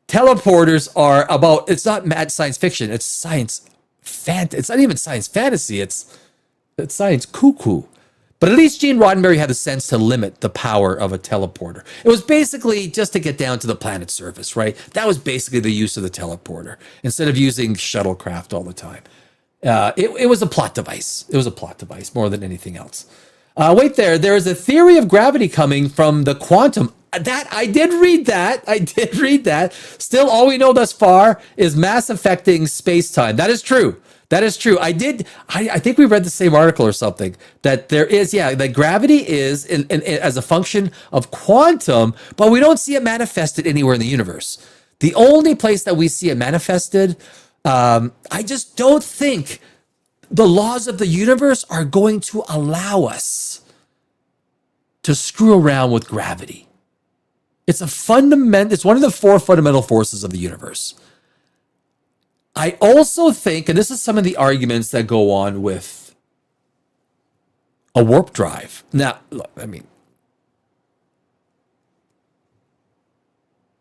Teleporters are about, it's not mad science fiction. It's science it's not even science fantasy. It's science cuckoo. But at least Gene Roddenberry had the sense to limit the power of a teleporter. It was basically just to get down to the planet's surface, right? That was basically the use of the teleporter instead of using shuttlecraft all the time. It was a plot device. It was a plot device more than anything else. Wait there is a theory of gravity coming from the quantum. I did read that. Still, all we know thus far is mass affecting space-time. That is true. I think we read the same article or something that there is, that gravity is as a function of quantum, but we don't see it manifested anywhere in the universe. The only place that we see it manifested, I just don't think the laws of the universe are going to allow us to screw around with gravity. It's one of the four fundamental forces of the universe. I also think, and this is some of the arguments that go on with a warp drive. Now, look, I mean,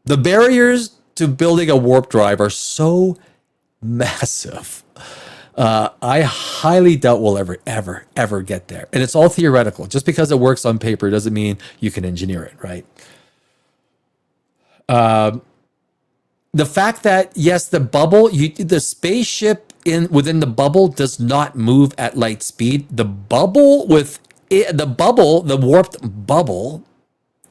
the barriers to building a warp drive are so massive. I highly doubt we'll ever get there. And it's all theoretical. Just because it works on paper doesn't mean you can engineer it, right? The fact that, yes, the bubble, the spaceship within the bubble does not move at light speed. The warped bubble,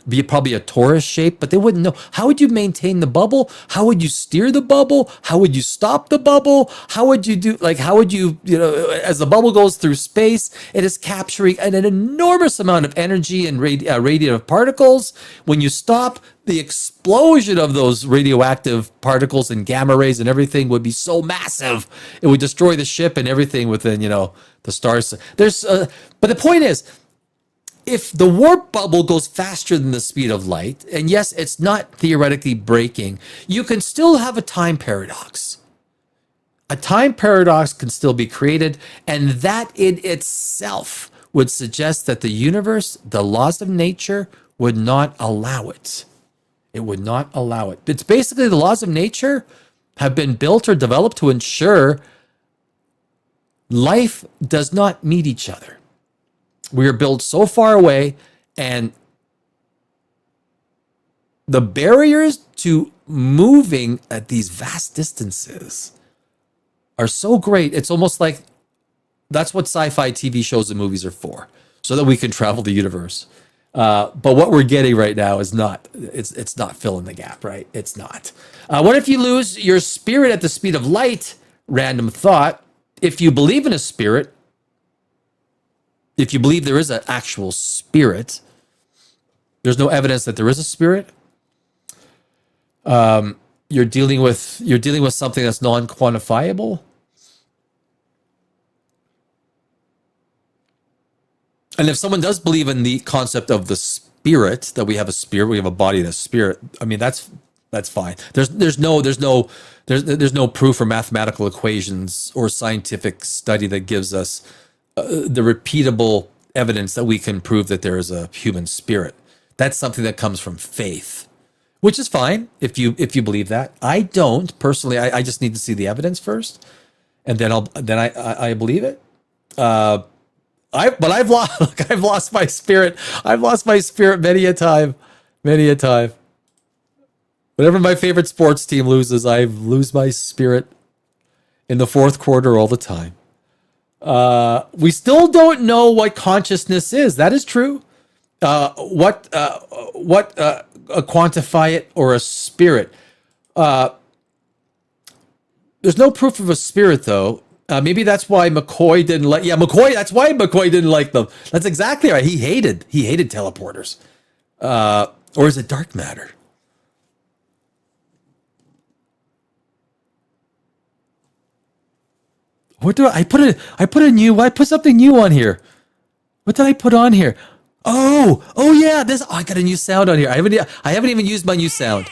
be probably a torus shape, but they wouldn't know. How would you maintain the bubble? How would you steer the bubble? How would you stop the bubble? How would you as the bubble goes through space, it is capturing an enormous amount of energy and radiative particles. When you stop, the explosion of those radioactive particles and gamma rays and everything would be so massive, it would destroy the ship and everything within, the stars. But the point is, if the warp bubble goes faster than the speed of light, and yes, it's not theoretically breaking, you can still have a time paradox. A time paradox can still be created, and that in itself would suggest that the universe, the laws of nature, would not allow it. It would not allow it. It's basically the laws of nature have been built or developed to ensure life does not meet each other. We are built so far away, and the barriers to moving at these vast distances are so great. It's almost like that's what sci-fi TV shows and movies are for, so that we can travel the universe. But what we're getting right now is not, it's not filling the gap, right? It's not. What if you lose your spirit at the speed of light? Random thought. If you believe in a spirit, if you believe there is an actual spirit, there's no evidence that there is a spirit. You're dealing with something that's non-quantifiable. And if someone does believe in the concept of the spirit, that we have a spirit, we have a body and a spirit, I mean, that's fine. There's no proof or mathematical equations or scientific study that gives us the repeatable evidence that we can prove that there is a human spirit. That's something that comes from faith, which is fine if you believe that. I don't personally. I just need to see the evidence first, and then I believe it. I've lost my spirit. I've lost my spirit many a time. Whenever my favorite sports team loses, I lose my spirit in the fourth quarter all the time. We still don't know what consciousness is. That is true. Quantify it or a spirit? There's no proof of a spirit though. Maybe that's why McCoy didn't like. Yeah, McCoy. That's why McCoy didn't like them. That's exactly right. He hated teleporters. Or is it dark matter? What do I put? I put something new on here. What did I put on here? Oh yeah. I got a new sound on here. I haven't even used my new sound.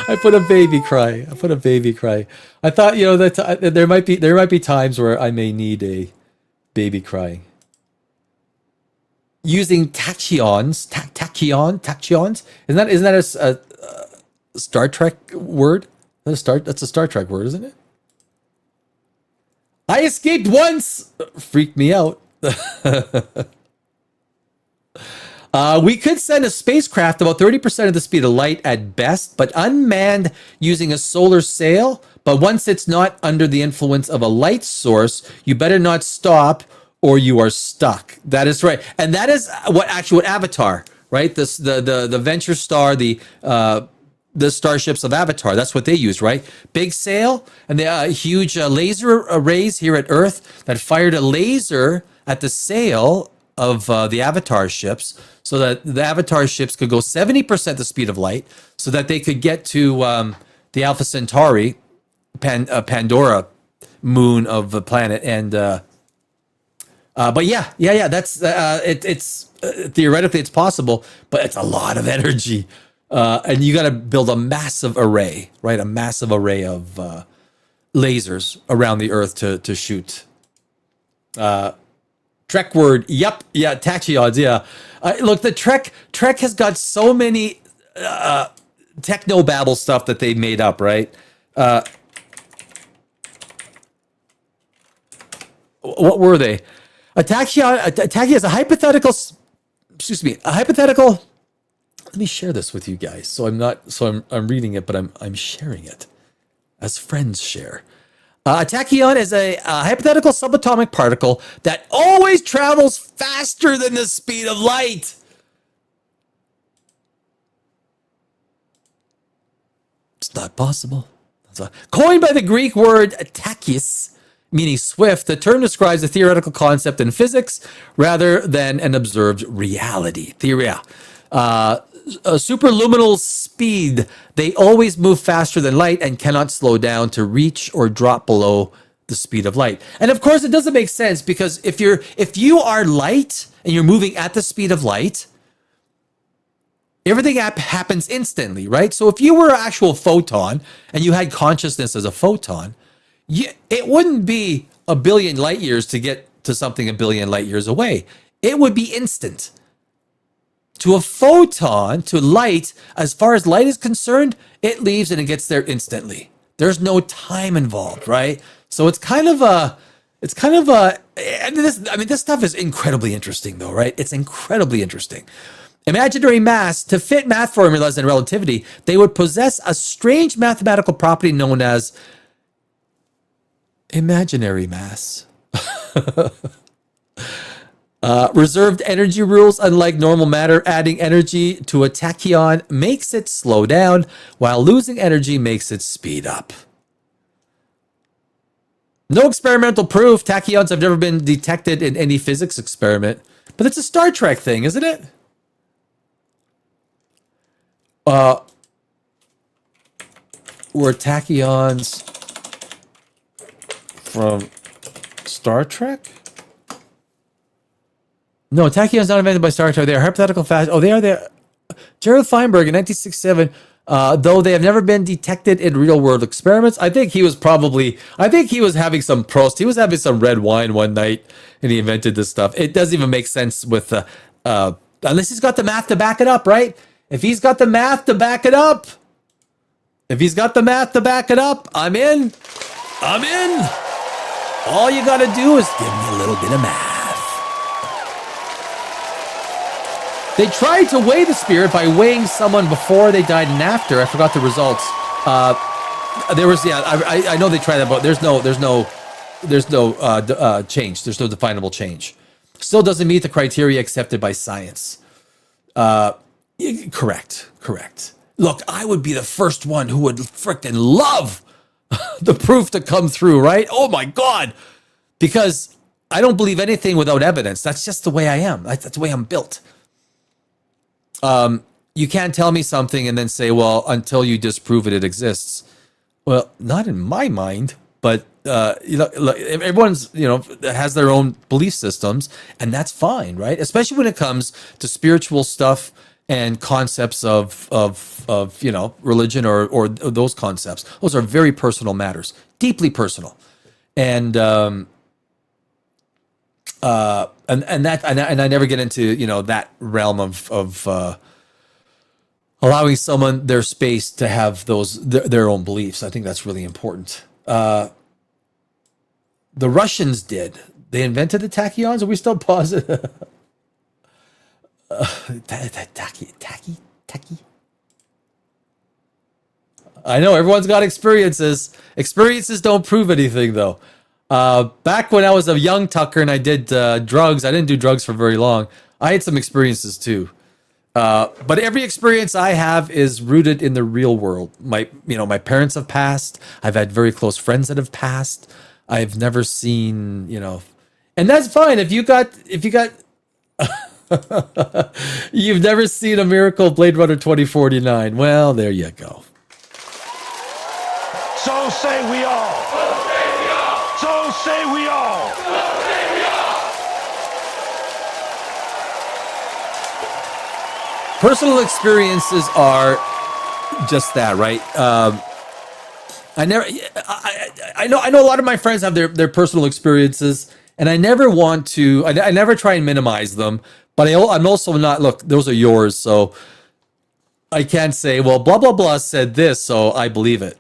I put a baby cry. I thought, that there might be times where I may need a baby cry. Using tachyons. Isn't that a Star Trek word? That's a Star Trek word, isn't it? I escaped once. Freaked me out. We could send a spacecraft about 30% of the speed of light at best, but unmanned using a solar sail. But once it's not under the influence of a light source, you better not stop or you are stuck. That is right. And that is what Avatar, right? The Venture Star, the starships of Avatar, that's what they use, right? Big sail and the huge laser arrays here at Earth that fired a laser at the sail of the Avatar ships, so that the Avatar ships could go 70% the speed of light, so that they could get to the Alpha Centauri, Pandora moon of the planet. And but yeah, that's it's theoretically it's possible, but it's a lot of energy, and you got to build a massive array, right? A massive array of lasers around the Earth to shoot. Trek word, yep, yeah, tachyons, yeah. Look, the Trek has got so many techno babble stuff that they made up, right? What were they? A tachyon is a hypothetical. Excuse me, a hypothetical. Let me share this with you guys. So I'm reading it, but I'm sharing it as friends share. A tachyon is a hypothetical subatomic particle that always travels faster than the speed of light. It's not possible. Coined by the Greek word tachys, meaning swift, the term describes a theoretical concept in physics rather than an observed reality. A superluminal speed. They always move faster than light and cannot slow down to reach or drop below the speed of light. And of course, it doesn't make sense, because if you are light and you're moving at the speed of light, everything happens instantly, right? So if you were an actual photon and you had consciousness as a photon, it wouldn't be a billion light years to get to something a billion light years away. It would be instant. To a photon, to light, as far as light is concerned, it leaves and it gets there instantly. There's no time involved, right? So this stuff is incredibly interesting though, right? It's incredibly interesting. Imaginary mass, to fit math formulas and relativity, they would possess a strange mathematical property known as imaginary mass. Reserved energy rules, unlike normal matter, adding energy to a tachyon makes it slow down, while losing energy makes it speed up. No experimental proof. Tachyons have never been detected in any physics experiment. But it's a Star Trek thing, isn't it? Were tachyons from Star Trek? No, tachyons not invented by Star Trek. They are hypothetical fast. Oh, they are there. Gerald Feinberg in 1967. Though they have never been detected in real world experiments. I think he was having some Prost. He was having some red wine one night and he invented this stuff. It doesn't even make sense with, unless he's got the math to back it up, right? If he's got the math to back it up, I'm in. All you got to do is give me a little bit of math. They tried to weigh the spirit by weighing someone before they died and after. I forgot the results. There was, yeah, I know they tried that, but there's no change. There's no definable change. Still doesn't meet the criteria accepted by science. Correct. Look, I would be the first one who would frickin' love the proof to come through, right? Oh my God. Because I don't believe anything without evidence. That's just the way I am. That's the way I'm built. You can't tell me something and then say, well, until you disprove it, it exists. Well, not in my mind, but look, everyone's, has their own belief systems, and that's fine, right? Especially when it comes to spiritual stuff and concepts of religion or those concepts. Those are very personal matters, deeply personal, and I never get into that realm of allowing someone their space to have their own beliefs. I think that's really important. The Russians did. They invented the tachyons. Are we still positive? Tacky. I know everyone's got experiences. Experiences don't prove anything, though. Back when I was a young tucker and I did drugs, I didn't do drugs for very long. I had some experiences too. But every experience I have is rooted in the real world. My parents have passed. I've had very close friends that have passed. I've never seen, and that's fine. If you got, you've never seen a miracle Blade Runner 2049. Well, there you go. So say we all. So say we all. Personal experiences are just that, right? I know a lot of my friends have their personal experiences, and I never want to. I never try and minimize them, but I'm also not. Look, those are yours, so I can't say, well, blah blah blah said this, so I believe it.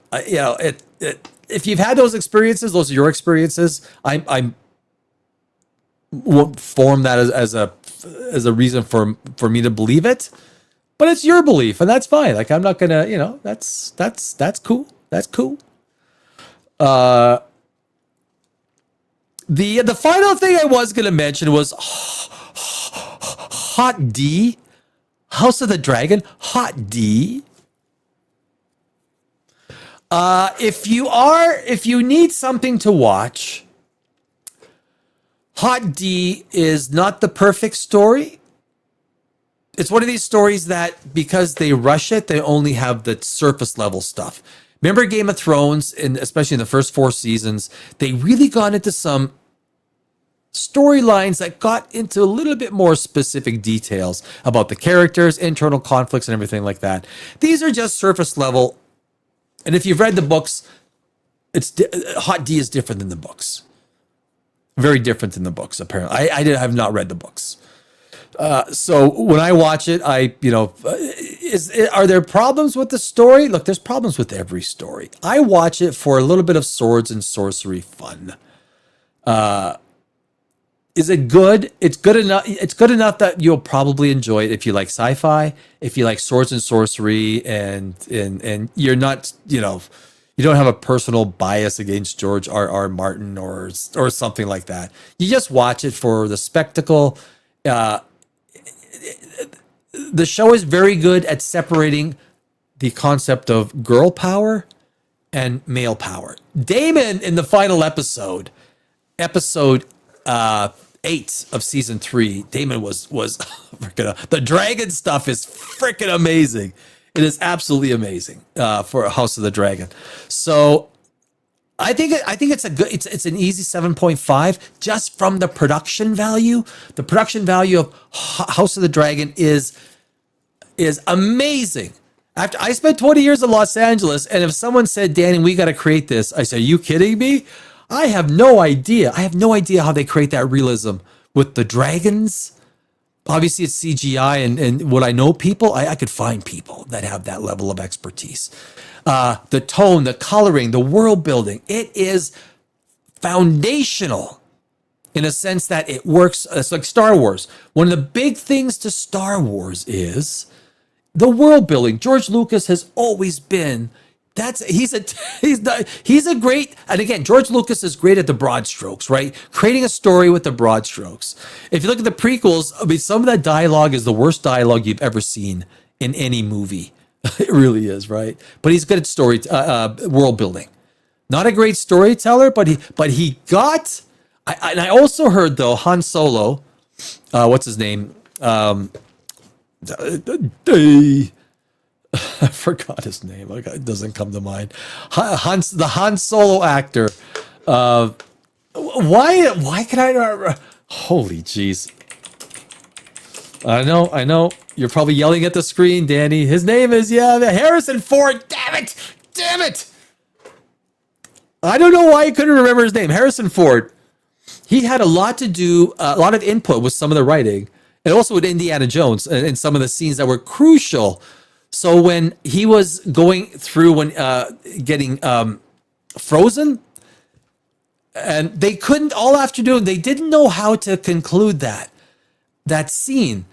If you've had those experiences, those are your experiences. I won't form that as a reason for me to believe it, but it's your belief, and that's fine. Like, I'm not gonna, that's cool. That's cool. The final thing I was gonna mention was Hot D, House of the Dragon, Hot D. If you need something to watch, Hot D is not the perfect story. It's one of these stories that, because they rush it, they only have the surface level stuff. Remember Game of Thrones, and especially in the first 4 seasons, they really got into some storylines that got into a little bit more specific details about the characters, internal conflicts, and everything like that. These are just surface level. And if you've read the books, Hot D is different than the books. Very different than the books, apparently. I have not read the books. So when I watch it, are there problems with the story? Look, there's problems with every story. I watch it for a little bit of swords and sorcery fun. Is it good? It's good enough. It's good enough that you'll probably enjoy it if you like sci-fi, if you like swords and sorcery, and you're not, you don't have a personal bias against George R.R. Martin or something like that. You just watch it for the spectacle. The show is very good at separating the concept of girl power and male power. Damon, in the final episode 8 of season 3, Damon was freaking, the dragon stuff is freaking amazing. It is absolutely amazing for House of the Dragon. So I think it's an easy 7.5 just from the production value. The production value of House of the Dragon is amazing. After I spent 20 years in Los Angeles, and if someone said, Danny, we got to create this, I said, are you kidding me? I have no idea. I have no idea how they create that realism with the dragons. Obviously, it's CGI, and would I know people? I could find people that have that level of expertise. The tone, the coloring, the world building, it is foundational in a sense that it works. It's like Star Wars. One of the big things to Star Wars is the world building. George Lucas has always been He's a great, and again, George Lucas is great at the broad strokes, right? Creating a story with the broad strokes. If you look at the prequels, I mean, some of that dialogue is the worst dialogue you've ever seen in any movie. It really is, right? But he's good at story, world building. Not a great storyteller, but he got. And I also heard though Han Solo, what's his name? I forgot his name. It doesn't come to mind. The Han Solo actor. Why can I not remember? Holy jeez. I know. You're probably yelling at the screen, Danny. His name is, Harrison Ford. Damn it. I don't know why I couldn't remember his name. Harrison Ford. He had a lot to do, a lot of input with some of the writing, and also with Indiana Jones and some of the scenes that were crucial. So when he was going through getting frozen, and they couldn't, all afternoon, they didn't know how to conclude that scene.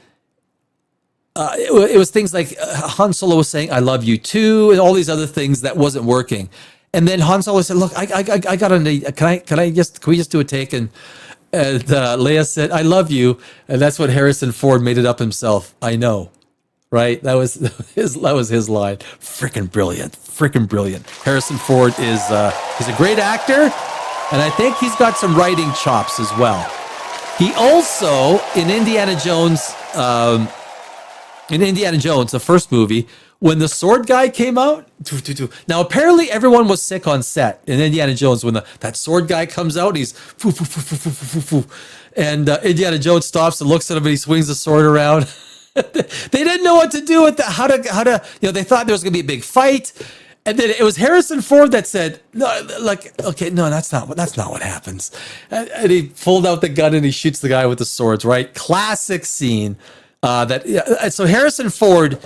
It was things like Han Solo was saying, "I love you too," and all these other things that wasn't working. And then Han Solo said, "Look, I got can we just do a take?" And Leia said, "I love you," and that's what Harrison Ford made it up himself. I know, right? That was his line. Freaking brilliant. Harrison Ford he's a great actor, and I think he's got some writing chops as well. He also in Indiana Jones, the first movie, when the sword guy came out, now apparently everyone was sick on set in Indiana Jones when that sword guy comes out and he's and Indiana Jones stops and looks at him and he swings the sword around. They didn't know what to do with how to they thought there was gonna be a big fight, and then it was Harrison Ford that said, "No, that's not what happens," and he pulled out the gun and he shoots the guy with the swords. Right, classic scene. So Harrison Ford.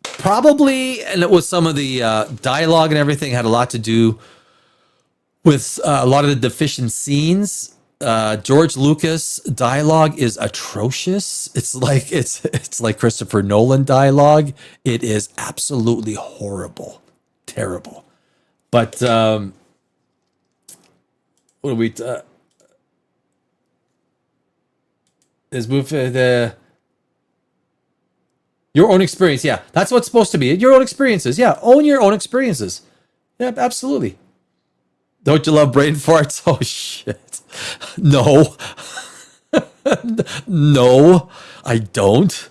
Probably, and it was some of the dialogue and everything had a lot to do with a lot of the deficient scenes. George Lucas dialogue is atrocious. It's like Christopher Nolan dialogue. It is absolutely horrible, terrible. But what do we? Is move the. Your own experience, yeah. That's what's supposed to be. Your own experiences, yeah. Own your own experiences. Yeah, absolutely. Don't you love brain farts? Oh, shit. No. No, I don't.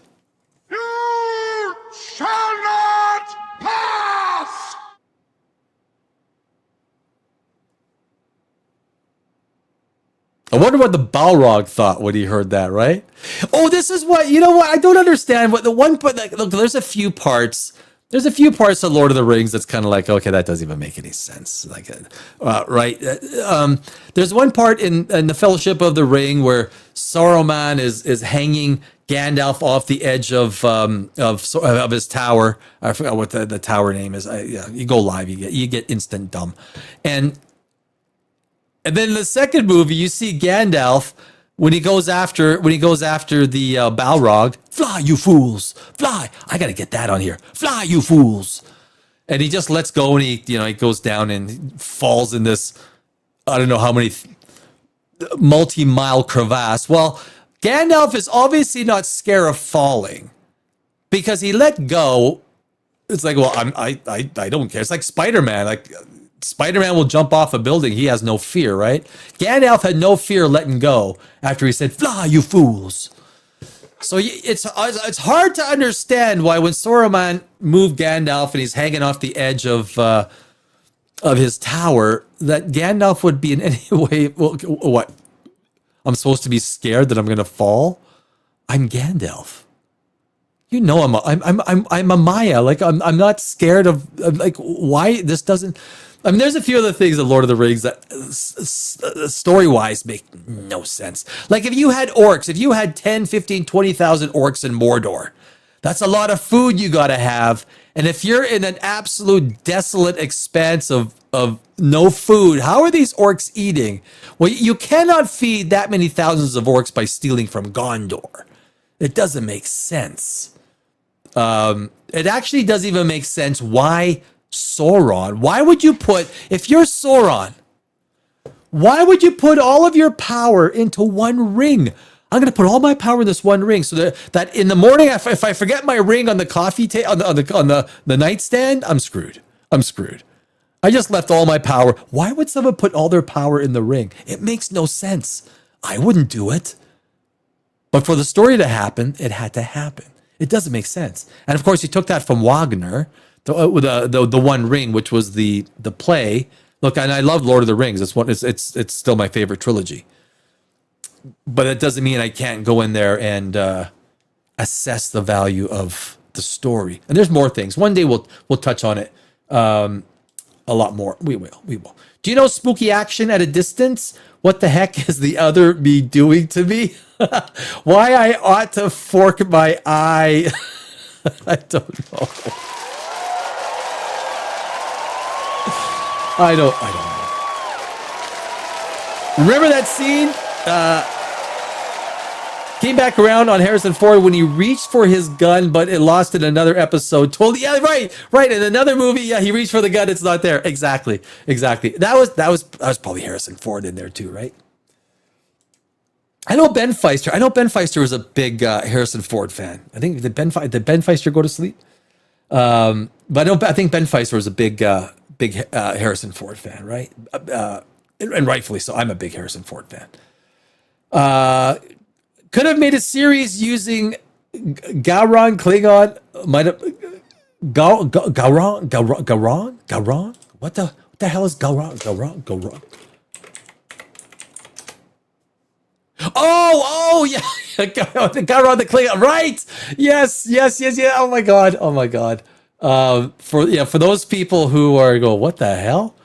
You shall not pass! I wonder what the Balrog thought when he heard that, right? Oh, this is what, I don't understand what the one, but look, there's a few parts of Lord of the Rings that's kind of like, okay, that doesn't even make any sense. Right? There's one part in the Fellowship of the Ring where Saruman is hanging Gandalf off the edge of his tower. I forgot what the tower name is. You go live, you get instant dumb. And then in the second movie, you see Gandalf when he goes after the Balrog. Fly, you fools! Fly! I gotta get that on here. Fly, you fools! And he just lets go, and he goes down and falls in this, I don't know how many multi-mile crevasse. Well, Gandalf is obviously not scared of falling because he let go. It's like, well, I don't care. It's like Spider-Man. Like, Spider-Man will jump off a building. He has no fear, right? Gandalf had no fear letting go after he said, "Fly, you fools." So it's hard to understand why when Saruman moved Gandalf and he's hanging off the edge of his tower, that Gandalf would be in any way, what? I'm supposed to be scared that I'm going to fall? I'm Gandalf. I'm a Maya. Like I'm not scared of like why this doesn't. I mean, there's a few other things in Lord of the Rings that story-wise make no sense. Like if you had orcs, if you had 10, 15, 20,000 orcs in Mordor, that's a lot of food you got to have. And if you're in an absolute desolate expanse of no food, how are these orcs eating? Well, you cannot feed that many thousands of orcs by stealing from Gondor. It doesn't make sense. It actually doesn't even make sense why Sauron. Why would you put, if you're Sauron, why would you put all of your power into one ring? I'm going to put all my power in this one ring so that in the morning, if I forget my ring on the coffee table, on the nightstand, I'm screwed. I'm screwed. I just left all my power. Why would someone put all their power in the ring? It makes no sense. I wouldn't do it. But for the story to happen, it had to happen. It doesn't make sense. And of course, he took that from Wagner, the One Ring, which was the play. Look, and I love Lord of the Rings. It's still my favorite trilogy. But it doesn't mean I can't go in there and assess the value of the story. And there's more things. One day we'll touch on it a lot more. We will. Do you know spooky action at a distance? What the heck is the other me doing to me? Why I ought to fork my eye? I don't know. I don't know. Remember that scene? Came back around on Harrison Ford when he reached for his gun, but it lost in another episode. Totally, yeah, right. In another movie, yeah, he reached for the gun, it's not there. Exactly. That was probably Harrison Ford in there too, right? I know Ben Feister was a big Harrison Ford fan. I think did Ben Feister go to sleep? But I think Ben Feister was a big Harrison Ford fan, right? And rightfully so. I'm a big Harrison Ford fan. Could have made a series using Gowron Klingon. Might have Gowron. What the hell is Gowron? Oh yeah, Gowron the Klingon. Right? Yes. Oh my god. For those people who are going, what the hell?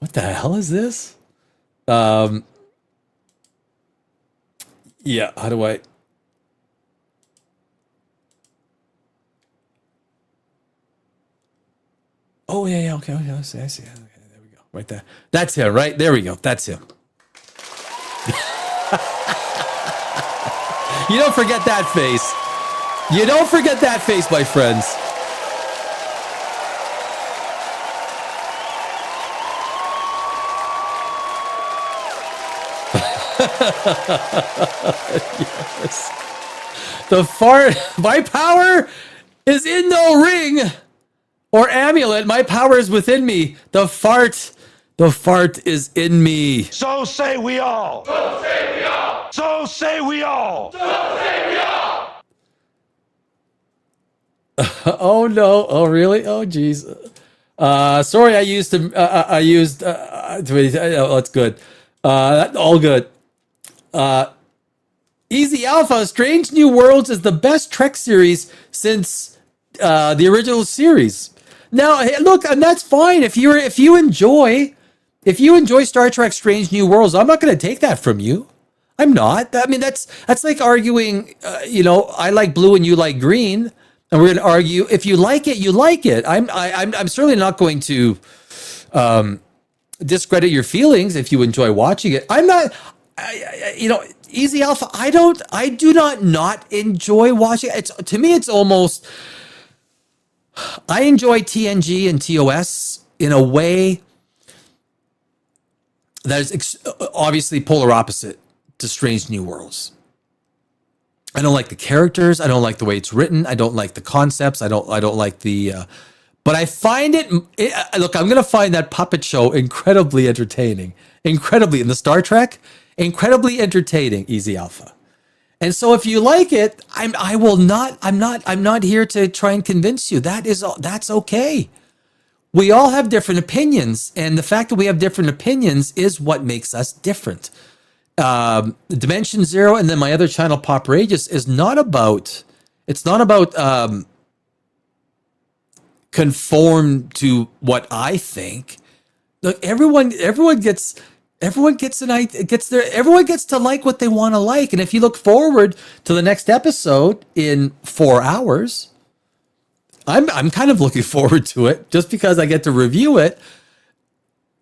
What the hell is this? Yeah, how do I? Oh yeah, okay, I see. Okay, there we go, right there. That's him, right? There we go. That's him. You don't forget that face. You don't forget that face, my friends. Yes. The fart, my power is in no ring or amulet. My power is within me. The fart is in me. So say we all. So say we all. So say we all. So say we all. Oh no. Oh really? Oh geez. Sorry, I used that's good. All good. Easy Alpha, Strange New Worlds is the best Trek series since the original series. Now, hey, look, and that's fine if you enjoy Star Trek Strange New Worlds. I'm not going to take that from you. I'm not. I mean, that's like arguing. I like blue and you like green, and we're going to argue. If you like it, you like it. I'm certainly not going to discredit your feelings if you enjoy watching it. I'm not. Easy Alpha, I do not enjoy watching it. To me, it's almost, I enjoy TNG and TOS in a way that is obviously polar opposite to Strange New Worlds. I don't like the characters. I don't like the way it's written. I don't like the concepts. I don't like the, but I find it look, I'm going to find that puppet show incredibly entertaining, incredibly in the Star Trek, incredibly entertaining, Easy Alpha. And so if you like it, I'm not here to try and convince you. That's okay. We all have different opinions, and the fact that we have different opinions is what makes us different. Dimension Zero and then my other channel, Pop Rageous, is not about conform to what I think. Look, everyone gets to like what they want to like. And if you look forward to the next episode in 4 hours, I'm kind of looking forward to it just because I get to review it.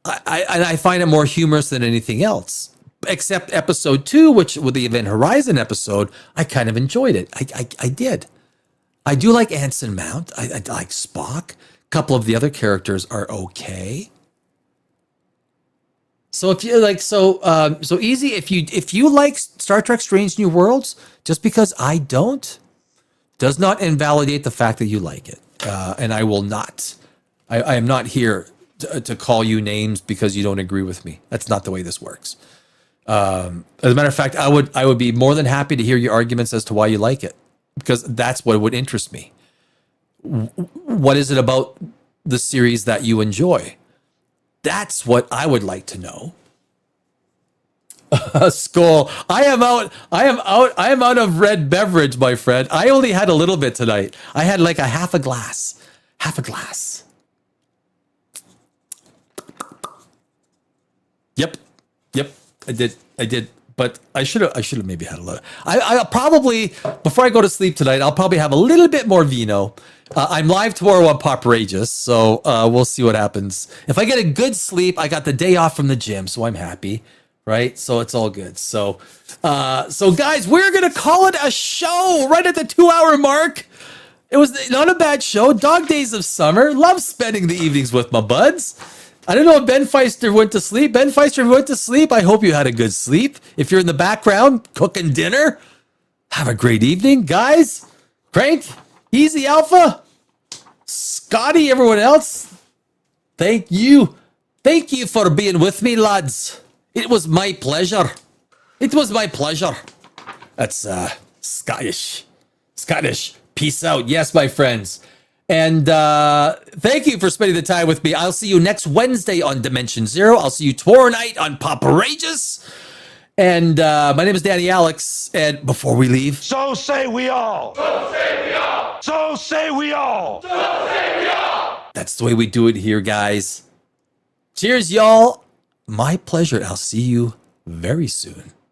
I find it more humorous than anything else, except episode 2, which with the Event Horizon episode, I kind of enjoyed it. I did. I do like Anson Mount. I like Spock. couple of the other characters are okay. So if you like, so easy. If you like Star Trek: Strange New Worlds, just because I don't, does not invalidate the fact that you like it. And I will not. I am not here to call you names because you don't agree with me. That's not the way this works. As a matter of fact, I would be more than happy to hear your arguments as to why you like it, because that's what would interest me. What is it about the series that you enjoy? That's what I would like to know. Skull. I am out of red beverage, my friend. I only had a little bit tonight. I had like a half a glass. Yep. I did. But I should have maybe had a little. I probably, before I go to sleep tonight, I'll probably have a little bit more vino. I'm live tomorrow on Poprageous, so we'll see what happens. If I get a good sleep, I got the day off from the gym, so I'm happy, right? So it's all good. So guys, we're gonna call it a show right at the 2-hour mark. It was not a bad show. Dog days of summer. Love spending the evenings with my buds. I don't know if Ben Feister went to sleep. Ben Feister went to sleep. I hope you had a good sleep. If you're in the background cooking dinner, have a great evening, guys. Crank, Easy Alpha, Scotty, everyone else. Thank you. Thank you for being with me, lads. It was my pleasure. That's Scottish. Peace out. Yes, my friends. And thank you for spending the time with me. I'll see you next Wednesday on Dimension Zero. I'll see you tomorrow night on Poprageous. And my name is Danny Alex. And before we leave, So say we all. So say we all. So say we all. So say we all. that's the way we do it here, guys. Cheers, y'all. My pleasure. I'll see you very soon.